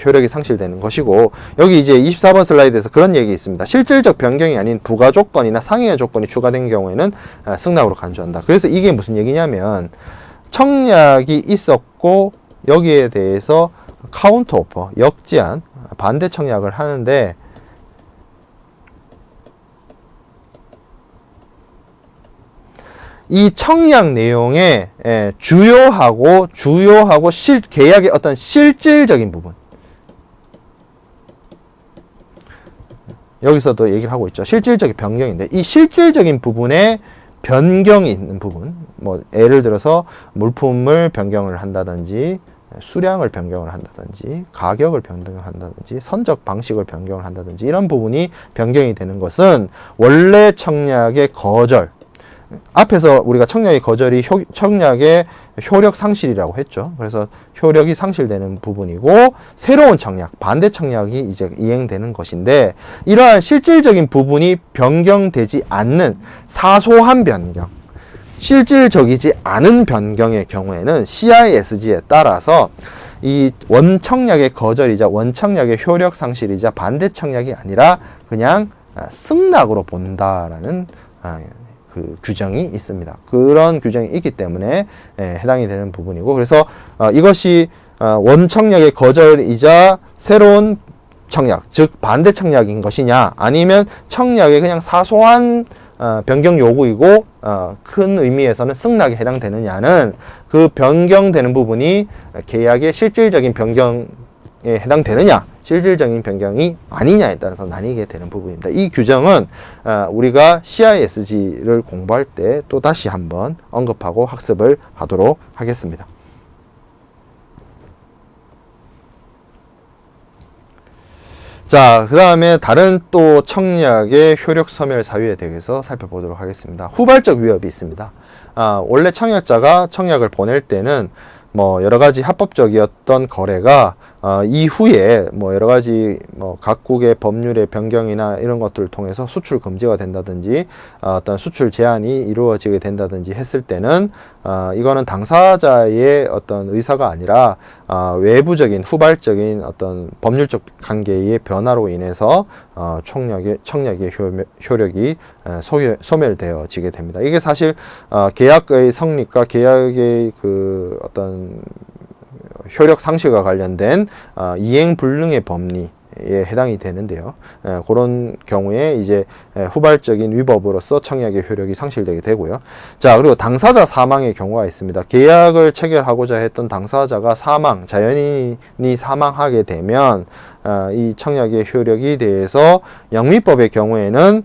[SPEAKER 1] 효력이 상실되는 것이고, 여기 이제 24번 슬라이드에서 그런 얘기 있습니다. 실질적 변경이 아닌 부가 조건이나 상해 조건이 추가된 경우에는 승낙으로 간주한다. 그래서 이게 무슨 얘기냐면 청약이 있었고 여기에 대해서 카운터 오퍼, 역제한, 반대 청약을 하는데 이 청약 내용에 주요하고 계약의 어떤 실질적인 부분, 여기서도 얘기를 하고 있죠. 실질적인 변경인데 이 실질적인 부분에 변경이 있는 부분, 뭐 예를 들어서 물품을 변경을 한다든지 수량을 변경을 한다든지 가격을 변경한다든지 선적 방식을 변경을 한다든지 이런 부분이 변경이 되는 것은 원래 청약의 거절, 앞에서 우리가 청약의 거절이 청약의 효력 상실이라고 했죠. 그래서 효력이 상실되는 부분이고 새로운 청약, 반대 청약이 이제 이행되는 것인데 이러한 실질적인 부분이 변경되지 않는 사소한 변경, 실질적이지 않은 변경의 경우에는 CISG에 따라서 이 원청약의 거절이자 원청약의 효력 상실이자 반대 청약이 아니라 그냥 승낙으로 본다라는 그 규정이 있습니다. 그런 규정이 있기 때문에 해당이 되는 부분이고, 그래서 이것이 원청약의 거절이자 새로운 청약, 즉 반대 청약인 것이냐, 아니면 청약의 그냥 사소한 변경 요구이고 큰 의미에서는 승낙에 해당되느냐는 그 변경되는 부분이 계약의 실질적인 변경에 해당되느냐, 실질적인 변경이 아니냐에 따라서 나뉘게 되는 부분입니다. 이 규정은 우리가 CISG를 공부할 때 또 다시 한번 언급하고 학습을 하도록 하겠습니다. 자, 그 다음에 다른 또 청약의 효력 소멸 사유에 대해서 살펴보도록 하겠습니다. 후발적 위협이 있습니다. 원래 청약자가 청약을 보낼 때는 뭐 여러 가지 합법적이었던 거래가 이후에 뭐 여러 가지 뭐 각국의 법률의 변경이나 이런 것들을 통해서 수출 금지가 된다든지 어떤 수출 제한이 이루어지게 된다든지 했을 때는 이거는 당사자의 어떤 의사가 아니라 외부적인 후발적인 어떤 법률적 관계의 변화로 인해서 청약의 효력이 소멸되어지게 됩니다. 이게 사실 계약의 성립과 계약의 그 어떤 효력 상실과 관련된 이행 불능의 법리에 해당이 되는데요. 그런 경우에 이제 후발적인 위법으로서 청약의 효력이 상실되게 되고요. 자, 그리고 당사자 사망의 경우가 있습니다. 계약을 체결하고자 했던 당사자가 자연인이 사망하게 되면 이 청약의 효력에 대해서 영미법의 경우에는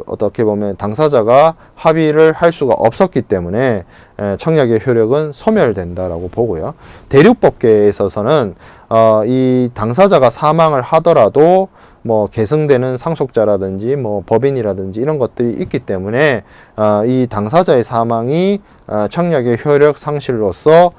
[SPEAKER 1] 어떻게 보면 당사자가 합의를 할 수가 없었기 때문에 청약의 효력은 소멸된다라고 보고요. 대륙법계에 있어서는 이 당사자가 사망을 하더라도 뭐 계승되는 상속자라든지 뭐 법인이라든지 이런 것들이 있기 때문에 이 당사자의 사망이 청약의 효력 상실로서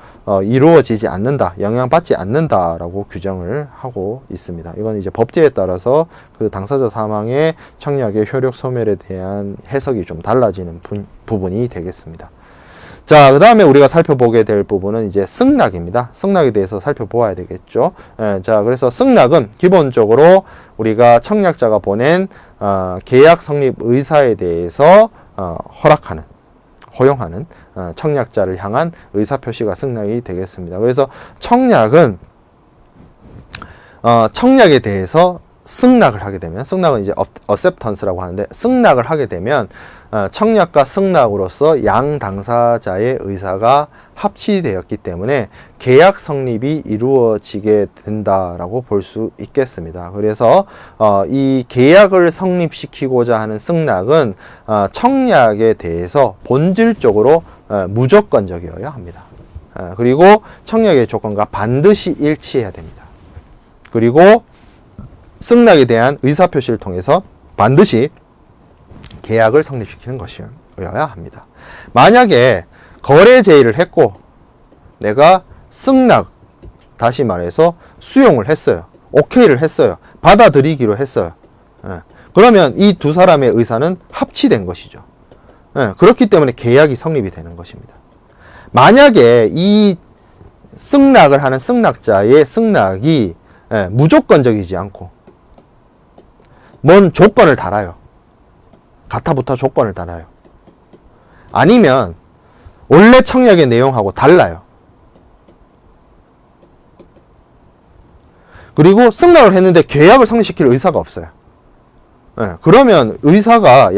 [SPEAKER 1] 이루어지지 않는다, 영향받지 않는다라고 규정을 하고 있습니다. 이건 이제 법제에 따라서 그 당사자 사망의 청약의 효력 소멸에 대한 해석이 좀 달라지는 부분이 되겠습니다. 자, 그 다음에 우리가 살펴보게 될 부분은 이제 승낙입니다. 승낙에 대해서 살펴보아야 되겠죠. 자, 그래서 승낙은 기본적으로 우리가 청약자가 보낸 계약 성립 의사에 대해서 허용하는 청약자를 향한 의사표시가 승낙이 되겠습니다. 그래서 청약은 청약에 대해서 승낙을 하게 되면, 승낙은 이제 acceptance라고 하는데, 승낙을 하게 되면 청약과 승낙으로서 양 당사자의 의사가 합치되었기 때문에 계약 성립이 이루어지게 된다라고 볼 수 있겠습니다. 그래서 이 계약을 성립시키고자 하는 승낙은 청약에 대해서 본질적으로 무조건적이어야 합니다. 그리고 청약의 조건과 반드시 일치해야 됩니다. 그리고 승낙에 대한 의사표시를 통해서 반드시 계약을 성립시키는 것이어야 합니다. 만약에 거래 제의를 했고 내가 승낙, 다시 말해서 수용을 했어요. 오케이를 했어요. 받아들이기로 했어요. 그러면 이 두 사람의 의사는 합치된 것이죠. 그렇기 때문에 계약이 성립이 되는 것입니다. 만약에 이 승낙을 하는 승낙자의 승낙이 무조건적이지 않고 뭔 조건을 달아요. 가타부타 조건을 달아요. 아니면 원래 청약의 내용하고 달라요. 그리고 승낙을 했는데 계약을 성립시킬 의사가 없어요. 그러면 의사가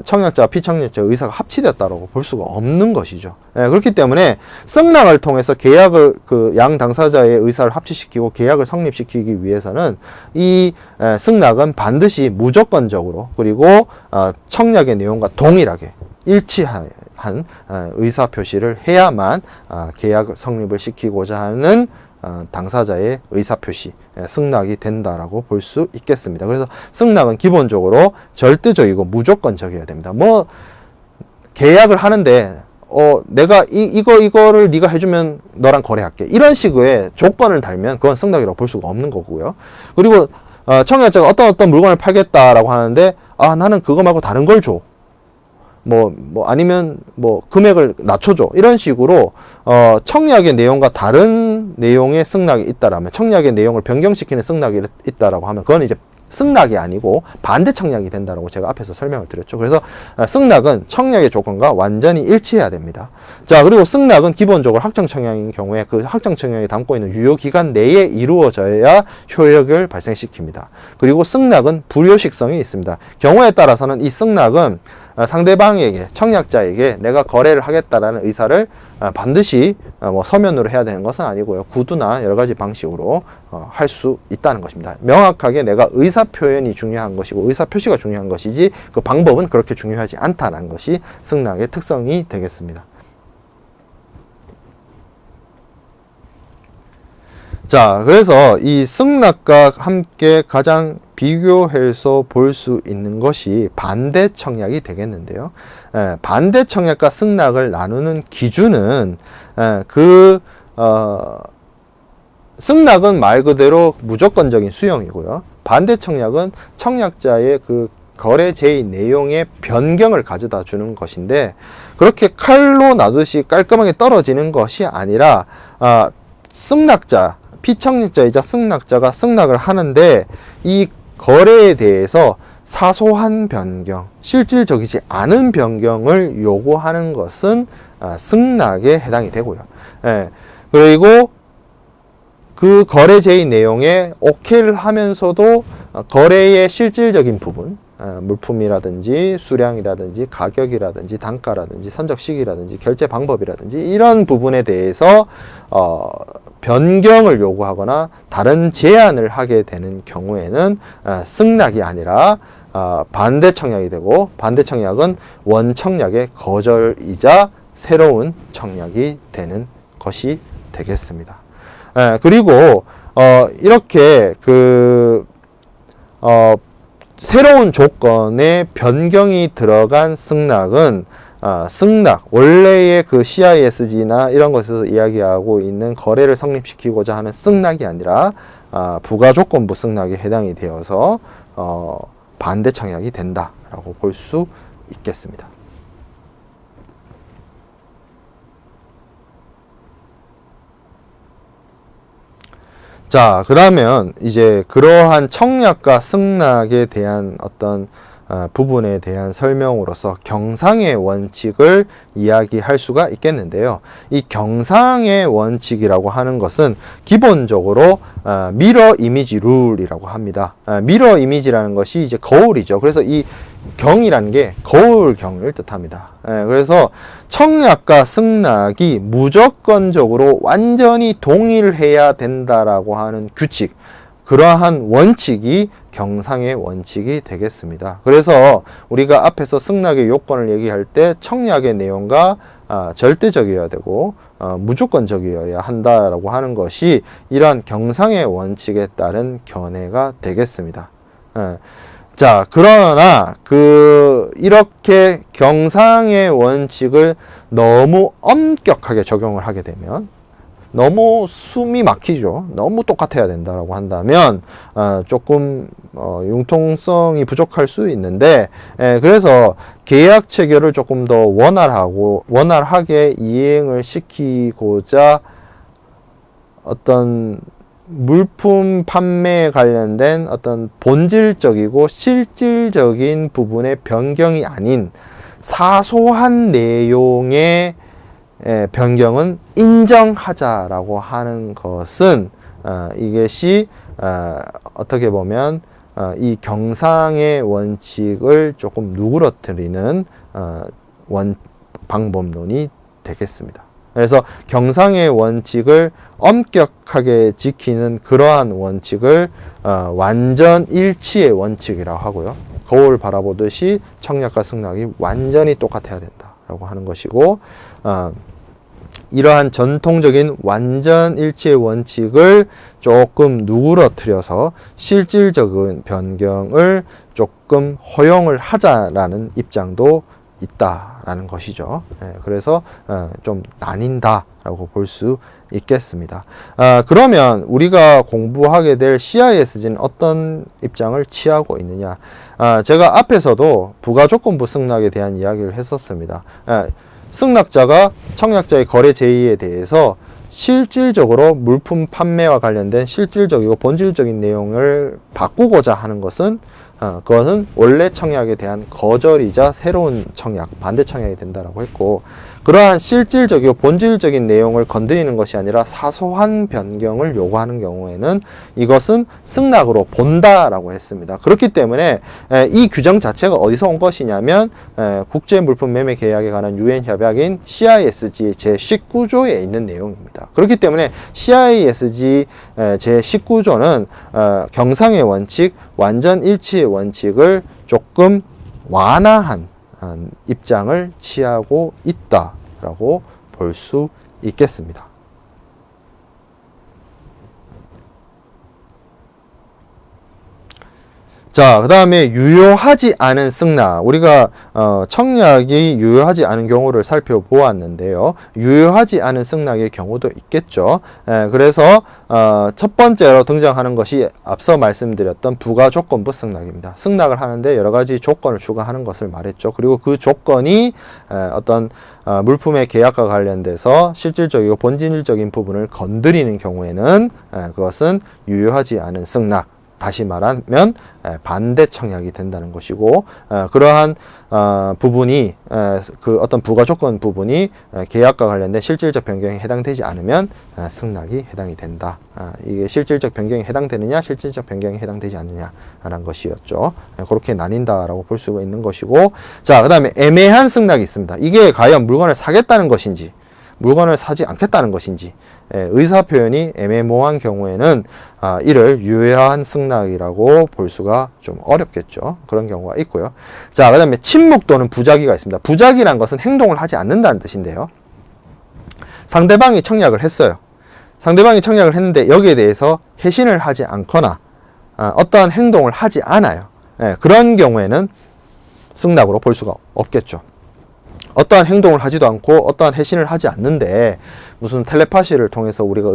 [SPEAKER 1] 청약자, 피청약자 의사가 합치됐다고 볼 수가 없는 것이죠. 그렇기 때문에 승낙을 통해서 계약을 양 당사자의 의사를 합치시키고 계약을 성립시키기 위해서는 이 승낙은 반드시 무조건적으로, 그리고 청약의 내용과 동일하게 일치한 의사 표시를 해야만 계약 성립을 시키고자 하는 당사자의 의사 표시, 승낙이 된다라고 볼 수 있겠습니다. 그래서 승낙은 기본적으로 절대적이고 무조건적이어야 됩니다. 뭐 계약을 하는데 내가 이거를 네가 해주면 너랑 거래할게, 이런 식의 조건을 달면 그건 승낙이라고 볼 수가 없는 거고요. 그리고 청약자가 어떤 물건을 팔겠다라고 하는데 나는 그거 말고 다른 걸 줘, 아니면 금액을 낮춰줘, 이런 식으로 청약의 내용과 다른 내용의 승낙이 있다라면, 청약의 내용을 변경시키는 승낙이 있다라고 하면 그건 이제 승낙이 아니고 반대 청약이 된다라고 제가 앞에서 설명을 드렸죠. 그래서 승낙은 청약의 조건과 완전히 일치해야 됩니다. 자, 그리고 승낙은 기본적으로 확정 청약인 경우에 그 확정 청약이 담고 있는 유효 기간 내에 이루어져야 효력을 발생시킵니다. 그리고 승낙은 불효식성이 있습니다. 경우에 따라서는 이 승낙은 상대방에게, 청약자에게 내가 거래를 하겠다라는 의사를 반드시 서면으로 해야 되는 것은 아니고요. 구두나 여러 가지 방식으로 할 수 있다는 것입니다. 명확하게 내가 의사 표현이 중요한 것이고 의사 표시가 중요한 것이지 그 방법은 그렇게 중요하지 않다는 것이 승낙의 특성이 되겠습니다. 자, 그래서 이 승낙과 함께 가장 비교해서 볼 수 있는 것이 반대 청약이 되겠는데요. 반대 청약과 승낙을 나누는 기준은 승낙은 말 그대로 무조건적인 수용이고요. 반대 청약은 청약자의 그 거래 제의 내용의 변경을 가져다 주는 것인데, 그렇게 칼로 나듯이 깔끔하게 떨어지는 것이 아니라 승낙자, 피청약자이자 승낙자가 승낙을 하는데 이 거래에 대해서 사소한 변경, 실질적이지 않은 변경을 요구하는 것은 승낙에 해당이 되고요. 그리고 그 거래 제의 내용에 오케이를 하면서도 거래의 실질적인 부분, 물품이라든지 수량이라든지 가격이라든지 단가라든지 선적 시기라든지 결제 방법이라든지 이런 부분에 대해서 변경을 요구하거나 다른 제안을 하게 되는 경우에는 승낙이 아니라 반대 청약이 되고, 반대 청약은 원청약의 거절이자 새로운 청약이 되는 것이 되겠습니다. 그리고 이렇게 새로운 조건에 변경이 들어간 승낙은 승낙, 원래의 그 CISG나 이런 것에서 이야기하고 있는 거래를 성립시키고자 하는 승낙이 아니라 부가조건부 승낙에 해당이 되어서 반대 청약이 된다라고 볼 수 있겠습니다. 자, 그러면 이제 그러한 청약과 승낙에 대한 어떤 부분에 대한 설명으로서 경상의 원칙을 이야기할 수가 있겠는데요. 이 경상의 원칙이라고 하는 것은 기본적으로 미러 이미지 룰이라고 합니다. 미러 이미지라는 것이 이제 거울이죠. 그래서 이 경이라는 게 거울경을 뜻합니다. 그래서 청약과 승낙이 무조건적으로 완전히 동일해야 된다라고 하는 규칙, 그러한 원칙이 경상의 원칙이 되겠습니다. 그래서 우리가 앞에서 승낙의 요건을 얘기할 때 청약의 내용과 절대적이어야 되고 무조건적이어야 한다라고 하는 것이 이러한 경상의 원칙에 따른 견해가 되겠습니다. 자, 그러나 이렇게 경상의 원칙을 너무 엄격하게 적용을 하게 되면 너무 숨이 막히죠. 너무 똑같아야 된다라고 한다면 조금 융통성이 부족할 수 있는데, 그래서 계약 체결을 조금 더 원활하게 이행을 시키고자 어떤 물품 판매에 관련된 어떤 본질적이고 실질적인 부분의 변경이 아닌 사소한 내용의 변경은 인정하자라고 하는 것은 이것이 어떻게 보면 이 경상의 원칙을 조금 누그러뜨리는 방법론이 되겠습니다. 그래서 경상의 원칙을 엄격하게 지키는 그러한 원칙을 완전 일치의 원칙이라고 하고요. 거울 바라보듯이 청약과 승낙이 완전히 똑같아야 된다라고 하는 것이고, 이러한 전통적인 완전 일치의 원칙을 조금 누그러뜨려서 실질적인 변경을 조금 허용을 하자라는 입장도 있다라는 것이죠. 그래서 좀 나뉜다라고 볼 수 있겠습니다. 그러면 우리가 공부하게 될 CISG는 어떤 입장을 취하고 있느냐? 제가 앞에서도 부가조건부 승낙에 대한 이야기를 했었습니다. 승낙자가 청약자의 거래 제의에 대해서 실질적으로 물품 판매와 관련된 실질적이고 본질적인 내용을 바꾸고자 하는 것은 그것은 원래 청약에 대한 거절이자 새로운 청약, 반대 청약이 된다라고 했고, 그러한 실질적이고 본질적인 내용을 건드리는 것이 아니라 사소한 변경을 요구하는 경우에는 이것은 승낙으로 본다라고 했습니다. 그렇기 때문에 이 규정 자체가 어디서 온 것이냐면 국제물품매매계약에 관한 유엔 협약인 CISG 제19조에 있는 내용입니다. 그렇기 때문에 CISG 제19조는 경상의 원칙, 완전 일치의 원칙을 조금 완화한 입장을 취하고 있다라고 볼 수 있겠습니다. 자, 그 다음에 유효하지 않은 승낙. 우리가 청약이 유효하지 않은 경우를 살펴보았는데요. 유효하지 않은 승낙의 경우도 있겠죠. 그래서 첫 번째로 등장하는 것이 앞서 말씀드렸던 부가조건부 승낙입니다. 승낙을 하는데 여러 가지 조건을 추가하는 것을 말했죠. 그리고 그 조건이 어떤 물품의 계약과 관련돼서 실질적이고 본질적인 부분을 건드리는 경우에는 그것은 유효하지 않은 승낙, 다시 말하면 반대 청약이 된다는 것이고, 그러한 부분이 그 어떤 부가조건 부분이 계약과 관련된 실질적 변경에 해당되지 않으면 승낙이 해당이 된다. 이게 실질적 변경에 해당되느냐, 실질적 변경에 해당되지 않느냐라는 것이었죠. 그렇게 나뉜다라고 볼 수가 있는 것이고, 자, 그 다음에 애매한 승낙이 있습니다. 이게 과연 물건을 사겠다는 것인지, 물건을 사지 않겠다는 것인지, 의사표현이 애매모호한 경우에는 이를 유효한 승낙이라고 볼 수가 좀 어렵겠죠. 그런 경우가 있고요. 자, 그 다음에 침묵 또는 부작위가 있습니다. 부작위란 것은 행동을 하지 않는다는 뜻인데요. 상대방이 청약을 했어요. 상대방이 청약을 했는데 여기에 대해서 회신을 하지 않거나 어떠한 행동을 하지 않아요. 그런 경우에는 승낙으로 볼 수가 없겠죠. 어떠한 행동을 하지도 않고 어떠한 회신을 하지 않는데 무슨 텔레파시를 통해서 우리가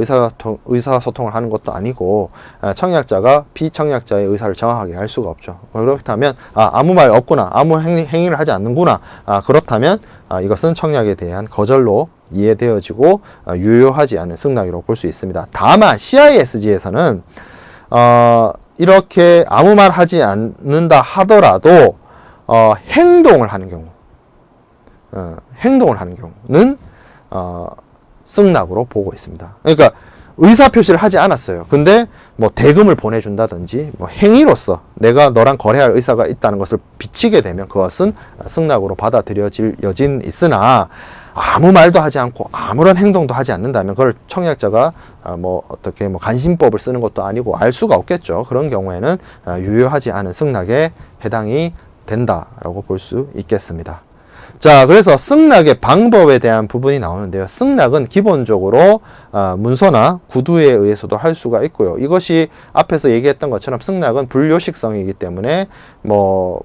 [SPEAKER 1] 의사소통을 하는 것도 아니고 청약자가 비청약자의 의사를 정확하게 알 수가 없죠. 그렇다면 아무 말 없구나, 아무 행위를 하지 않는구나, 그렇다면 이것은 청약에 대한 거절로 이해되어지고 유효하지 않은 승낙이라고 볼 수 있습니다. 다만 CISG에서는 이렇게 아무 말 하지 않는다 하더라도 행동을 하는 경우는 승낙으로 보고 있습니다. 그러니까 의사표시를 하지 않았어요. 근데 뭐 대금을 보내준다든지 뭐 행위로서 내가 너랑 거래할 의사가 있다는 것을 비치게 되면 그것은 승낙으로 받아들여질 여지는 있으나, 아무 말도 하지 않고 아무런 행동도 하지 않는다면 그걸 청약자가 뭐 어떻게 뭐 간신법을 쓰는 것도 아니고 알 수가 없겠죠. 그런 경우에는 유효하지 않은 승낙에 해당이 된다라고 볼 수 있겠습니다. 자, 그래서 승낙의 방법에 대한 부분이 나오는데요. 승낙은 기본적으로 문서나 구두에 의해서도 할 수가 있고요. 이것이 앞에서 얘기했던 것처럼 승낙은 불요식성이기 때문에 뭐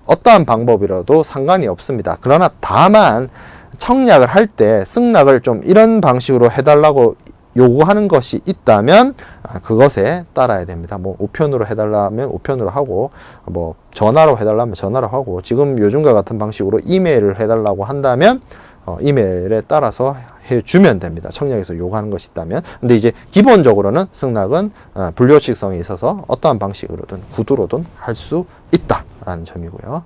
[SPEAKER 1] 어떠한 방법이라도 상관이 없습니다. 그러나 다만 청약을 할 때 승낙을 좀 이런 방식으로 해달라고 요구하는 것이 있다면 그것에 따라야 됩니다. 뭐 우편으로 해달라면 우편으로 하고, 뭐 전화로 해달라면 전화로 하고, 지금 요즘과 같은 방식으로 이메일을 해달라고 한다면 이메일에 따라서 해주면 됩니다. 청약에서 요구하는 것이 있다면. 근데 이제 기본적으로는 승낙은 불요식성이 있어서 어떠한 방식으로든 구두로든 할 수 있다라는 점이고요.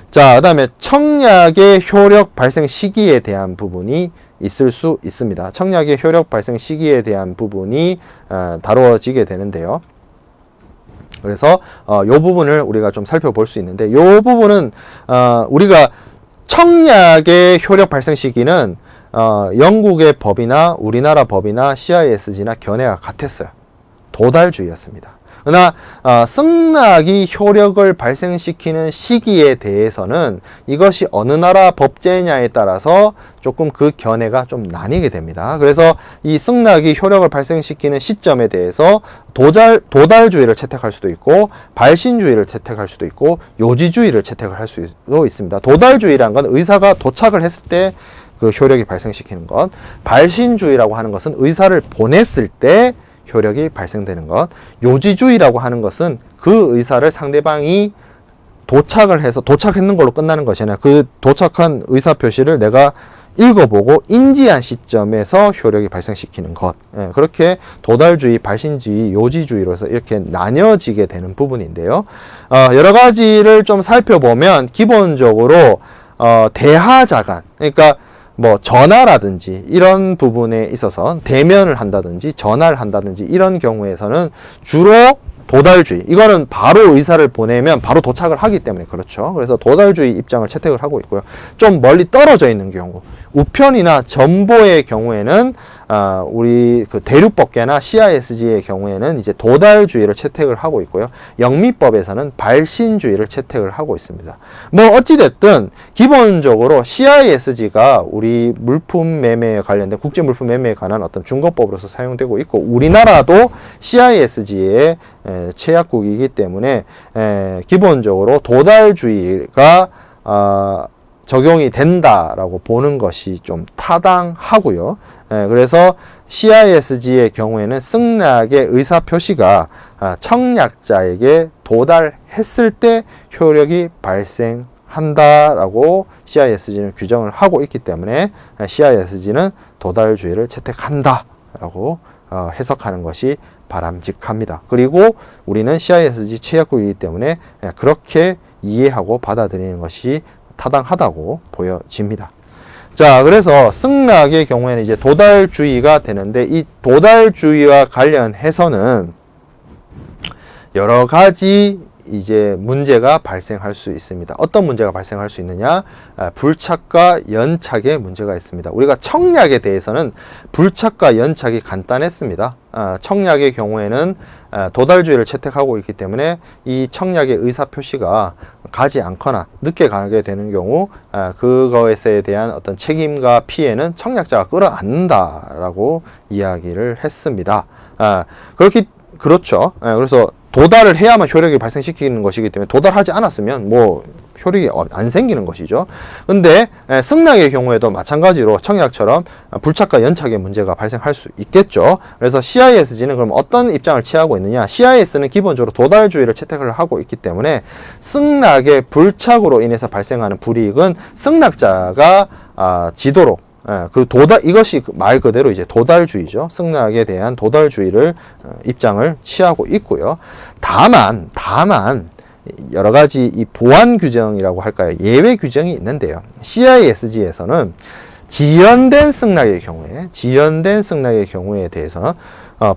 [SPEAKER 1] 자, 그 다음에 청약의 효력 발생 시기에 대한 부분이 있을 수 있습니다. 청약의 효력 발생 시기에 대한 부분이 다루어지게 되는데요. 그래서 이 부분을 우리가 좀 살펴볼 수 있는데, 이 부분은 우리가 청약의 효력 발생 시기는 영국의 법이나 우리나라 법이나 CISG나 견해가 같았어요. 도달주의였습니다. 그러나 승낙이 효력을 발생시키는 시기에 대해서는 이것이 어느 나라 법제냐에 따라서 조금 그 견해가 좀 나뉘게 됩니다. 그래서 이 승낙이 효력을 발생시키는 시점에 대해서 도달주의를 채택할 수도 있고 발신주의를 채택할 수도 있고 요지주의를 채택을 할 수도 있습니다. 도달주의란 건 의사가 도착을 했을 때 그 효력이 발생시키는 것, 발신주의라고 하는 것은 의사를 보냈을 때 효력이 발생되는 것, 요지주의라고 하는 것은 그 의사를 상대방이 도착을 해서 도착했는 걸로 끝나는 것이잖아요. 그 도착한 의사표시를 내가 읽어보고 인지한 시점에서 효력이 발생시키는 것. 예, 그렇게 도달주의, 발신주의, 요지주의로서 이렇게 나뉘어지게 되는 부분인데요. 여러 가지를 좀 살펴보면 기본적으로 대하자간, 그러니까 뭐 전화라든지 이런 부분에 있어서 대면을 한다든지 전화를 한다든지 이런 경우에서는 주로 도달주의, 이거는 바로 의사를 보내면 바로 도착을 하기 때문에 그렇죠. 그래서 도달주의 입장을 채택을 하고 있고요. 좀 멀리 떨어져 있는 경우, 우편이나 전보의 경우에는 우리 그 대륙법계나 CISG의 경우에는 이제 도달주의를 채택을 하고 있고요. 영미법에서는 발신주의를 채택을 하고 있습니다. 뭐 어찌됐든 기본적으로 CISG가 우리 물품 매매에 관련된 국제 물품 매매에 관한 어떤 중거법으로서 사용되고 있고, 우리나라도 CISG의 체약국이기 때문에 기본적으로 도달주의가 적용이 된다라고 보는 것이 좀 타당하고요. 그래서 CISG의 경우에는 승낙의 의사표시가 청약자에게 도달했을 때 효력이 발생한다라고 CISG는 규정을 하고 있기 때문에 CISG는 도달주의를 채택한다라고 해석하는 것이 바람직합니다. 그리고 우리는 CISG 체약국이기 때문에 그렇게 이해하고 받아들이는 것이 타당하다고 보여집니다. 자, 그래서 승낙의 경우에는 이제 도달주의가 되는데, 이 도달주의와 관련해서는 여러 가지 이제 문제가 발생할 수 있습니다. 어떤 문제가 발생할 수 있느냐? 불착과 연착의 문제가 있습니다. 우리가 청약에 대해서는 불착과 연착이 간단했습니다. 청약의 경우에는 도달주의를 채택하고 있기 때문에 이 청약의 의사표시가 가지 않거나 늦게 가게 되는 경우 그것에 대한 어떤 책임과 피해는 청약자가 끌어안는다라고 이야기를 했습니다. 그렇죠. 그래서 도달을 해야만 효력을 발생시키는 것이기 때문에 도달하지 않았으면 뭐 효력이 안 생기는 것이죠. 근데 승낙의 경우에도 마찬가지로 청약처럼 불착과 연착의 문제가 발생할 수 있겠죠. 그래서 CISG는 그럼 어떤 입장을 취하고 있느냐? CIS는 기본적으로 도달주의를 채택을 하고 있기 때문에 승낙의 불착으로 인해서 발생하는 불이익은 승낙자가 지도록 이것이 말 그대로 이제 도달주의죠. 승낙에 대한 도달주의를 입장을 취하고 있고요. 다만 여러 가지 이 보완 규정이라고 할까요? 예외 규정이 있는데요. CISG에서는 지연된 승낙의 경우에 대해서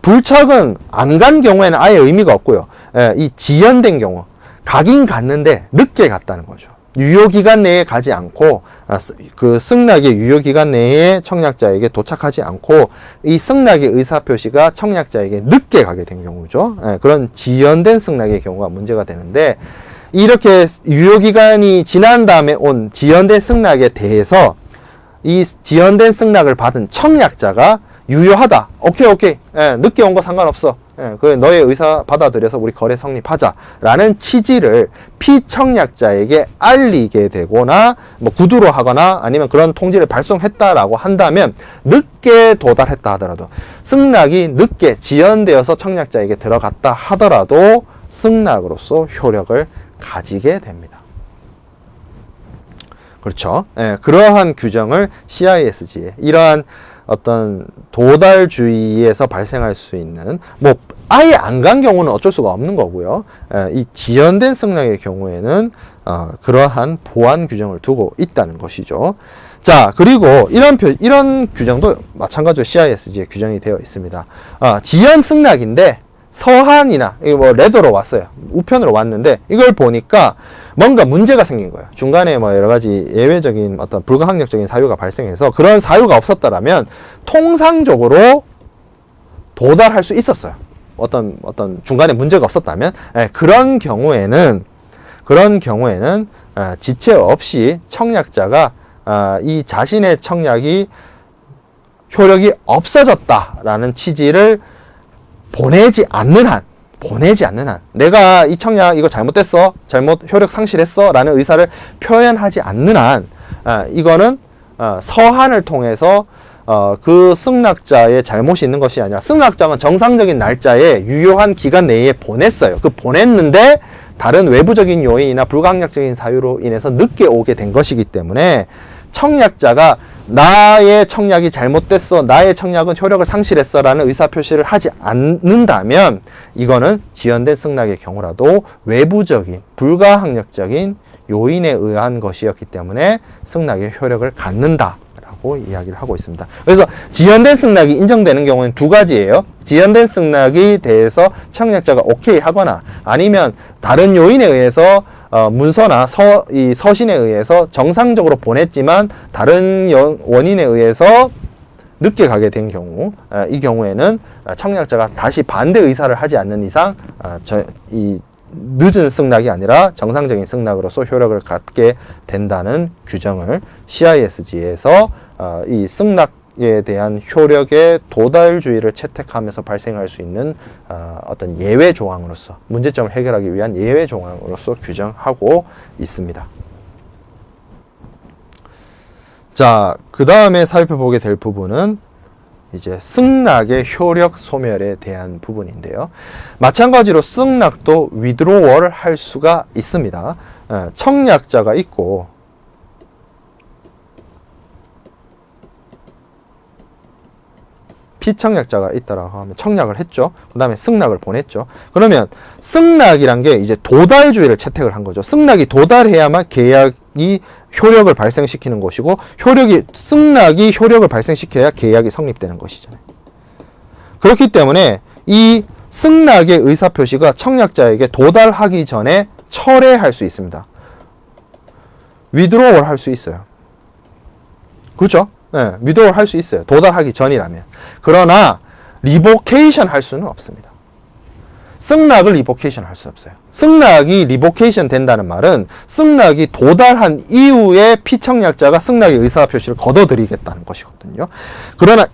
[SPEAKER 1] 불착은 안 간 경우에는 아예 의미가 없고요. 이 지연된 경우, 가긴 갔는데 늦게 갔다는 거죠. 유효기간 내에 가지 않고 그 승낙의 유효기간 내에 청약자에게 도착하지 않고 이 승낙의 의사표시가 청약자에게 늦게 가게 된 경우죠. 그런 지연된 승낙의 경우가 문제가 되는데, 이렇게 유효기간이 지난 다음에 온 지연된 승낙에 대해서 이 지연된 승낙을 받은 청약자가 유효하다. 오케이. 늦게 온 거 상관없어. 그 너의 의사 받아들여서 우리 거래 성립하자라는 취지를 피청약자에게 알리게 되거나 뭐 구두로 하거나 아니면 그런 통지를 발송했다라고 한다면, 늦게 도달했다 하더라도, 승낙이 늦게 지연되어서 청약자에게 들어갔다 하더라도 승낙으로서 효력을 가지게 됩니다. 그렇죠. 그러한 규정을 CISG에 이러한 어떤 도달주의에서 발생할 수 있는, 뭐 아예 안 간 경우는 어쩔 수가 없는 거고요. 이 지연된 승낙의 경우에는 그러한 보완 규정을 두고 있다는 것이죠. 자, 그리고 이런 규정도 마찬가지로 CISG에 규정이 되어 있습니다. 지연 승낙인데 서한이나 이거 뭐 레더로 왔어요. 우편으로 왔는데 이걸 보니까 뭔가 문제가 생긴 거예요. 중간에 뭐 여러 가지 예외적인 어떤 불가항력적인 사유가 발생해서 그런 사유가 없었더라면 통상적으로 도달할 수 있었어요. 어떤 중간에 문제가 없었다면, 그런 경우에는 지체 없이 청약자가 이 자신의 청약이 효력이 없어졌다라는 취지를 보내지 않는 한, 내가 이 청약 이거 잘못됐어, 효력 상실했어 라는 의사를 표현하지 않는 한, 이거는 서한을 통해서 그 승낙자의 잘못이 있는 것이 아니라, 승낙자는 정상적인 날짜에 유효한 기간 내에 보냈어요. 보냈는데 다른 외부적인 요인이나 불가항력적인 사유로 인해서 늦게 오게 된 것이기 때문에, 청약자가 나의 청약이 잘못됐어, 나의 청약은 효력을 상실했어 라는 의사표시를 하지 않는다면, 이거는 지연된 승낙의 경우라도 외부적인 불가항력적인 요인에 의한 것이었기 때문에 승낙의 효력을 갖는다 라고 이야기를 하고 있습니다. 그래서 지연된 승낙이 인정되는 경우는 두 가지예요. 지연된 승낙에 대해서 청약자가 오케이 하거나, 아니면 다른 요인에 의해서 문서나 서신에 의해서 정상적으로 보냈지만 다른 원인에 의해서 늦게 가게 된 경우, 이 경우에는 청약자가 다시 반대 의사를 하지 않는 이상 이 늦은 승낙이 아니라 정상적인 승낙으로서 효력을 갖게 된다는 규정을 CISG에서 이 승낙에 대한 효력의 도달주의를 채택하면서 발생할 수 있는 어떤 예외 조항으로서, 문제점을 해결하기 위한 예외 조항으로서 규정하고 있습니다. 자, 그 다음에 살펴보게 될 부분은 이제 승낙의 효력 소멸에 대한 부분인데요. 마찬가지로 승낙도 withdrawal 할 수가 있습니다. 청약자가 있고 피청약자가 있다라고 하면 청약을 했죠. 그 다음에 승낙을 보냈죠. 그러면 승낙이란 게 이제 도달주의를 채택을 한 거죠. 승낙이 도달해야만 계약이 효력을 발생시키는 것이고, 승낙이 효력을 발생시켜야 계약이 성립되는 것이잖아요. 그렇기 때문에 이 승낙의 의사표시가 청약자에게 도달하기 전에 철회할 수 있습니다. withdrawal 할 수 있어요. 그렇죠? 네, withdrawal 할 수 있어요. 도달하기 전이라면. 그러나 리보케이션 할 수는 없습니다. 승낙을 리보케이션 할 수 없어요. 승낙이 리보케이션 된다는 말은 승낙이 도달한 이후에 피청약자가 승낙의 의사표시를 거둬들이겠다는 것이거든요. 그러나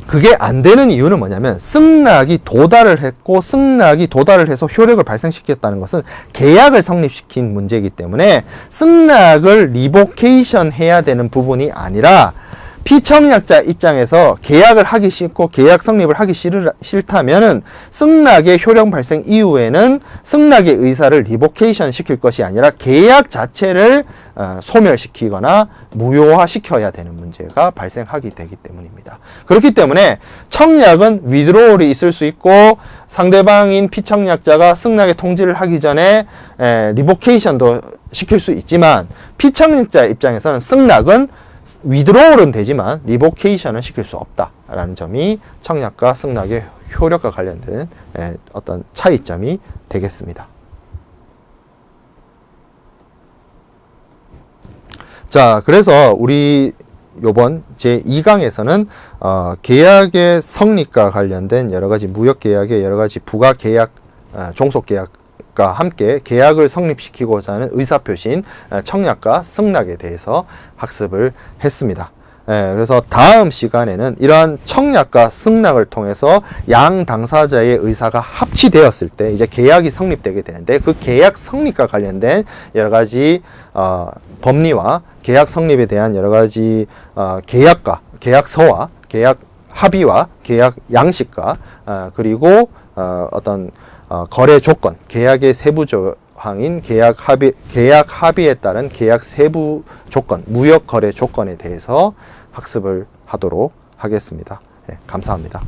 [SPEAKER 1] 그게 안 되는 이유는 뭐냐면, 승낙이 도달을 했고 승낙이 도달을 해서 효력을 발생시켰다는 것은 계약을 성립시킨 문제이기 때문에 승낙을 리보케이션 해야 되는 부분이 아니라, 피청약자 입장에서 계약을 하기 싫고 계약 성립을 하기 싫다면은 승낙의 효력 발생 이후에는 승낙의 의사를 리보케이션 시킬 것이 아니라 계약 자체를 소멸시키거나 무효화시켜야 되는 문제가 발생하게 되기 때문입니다. 그렇기 때문에 청약은 withdrawal이 있을 수 있고, 상대방인 피청약자가 승낙의 통지를 하기 전에 리보케이션도 시킬 수 있지만, 피청약자 입장에서는 승낙은 withdrawal은 되지만 리보케이션은 시킬 수 없다라는 점이 청약과 승낙의 효력과 관련된 어떤 차이점이 되겠습니다. 자, 그래서 우리 요번 제2강에서는 계약의 성립과 관련된 여러가지 무역계약의 여러가지 부가계약, 종속계약과 함께 계약을 성립시키고자 하는 의사표시인 청약과 승낙에 대해서 학습을 했습니다. 그래서 다음 시간에는 이러한 청약과 승낙을 통해서 양 당사자의 의사가 합치되었을 때 이제 계약이 성립되게 되는데, 그 계약 성립과 관련된 여러가지 법리와 계약 성립에 대한 여러가지 계약과 계약서와 계약 합의와 계약 양식과 그리고 어떤 거래 조건, 계약의 세부 조항인 계약 합의에 따른 계약 세부 조건, 무역 거래 조건에 대해서 학습을 하도록 하겠습니다. 감사합니다.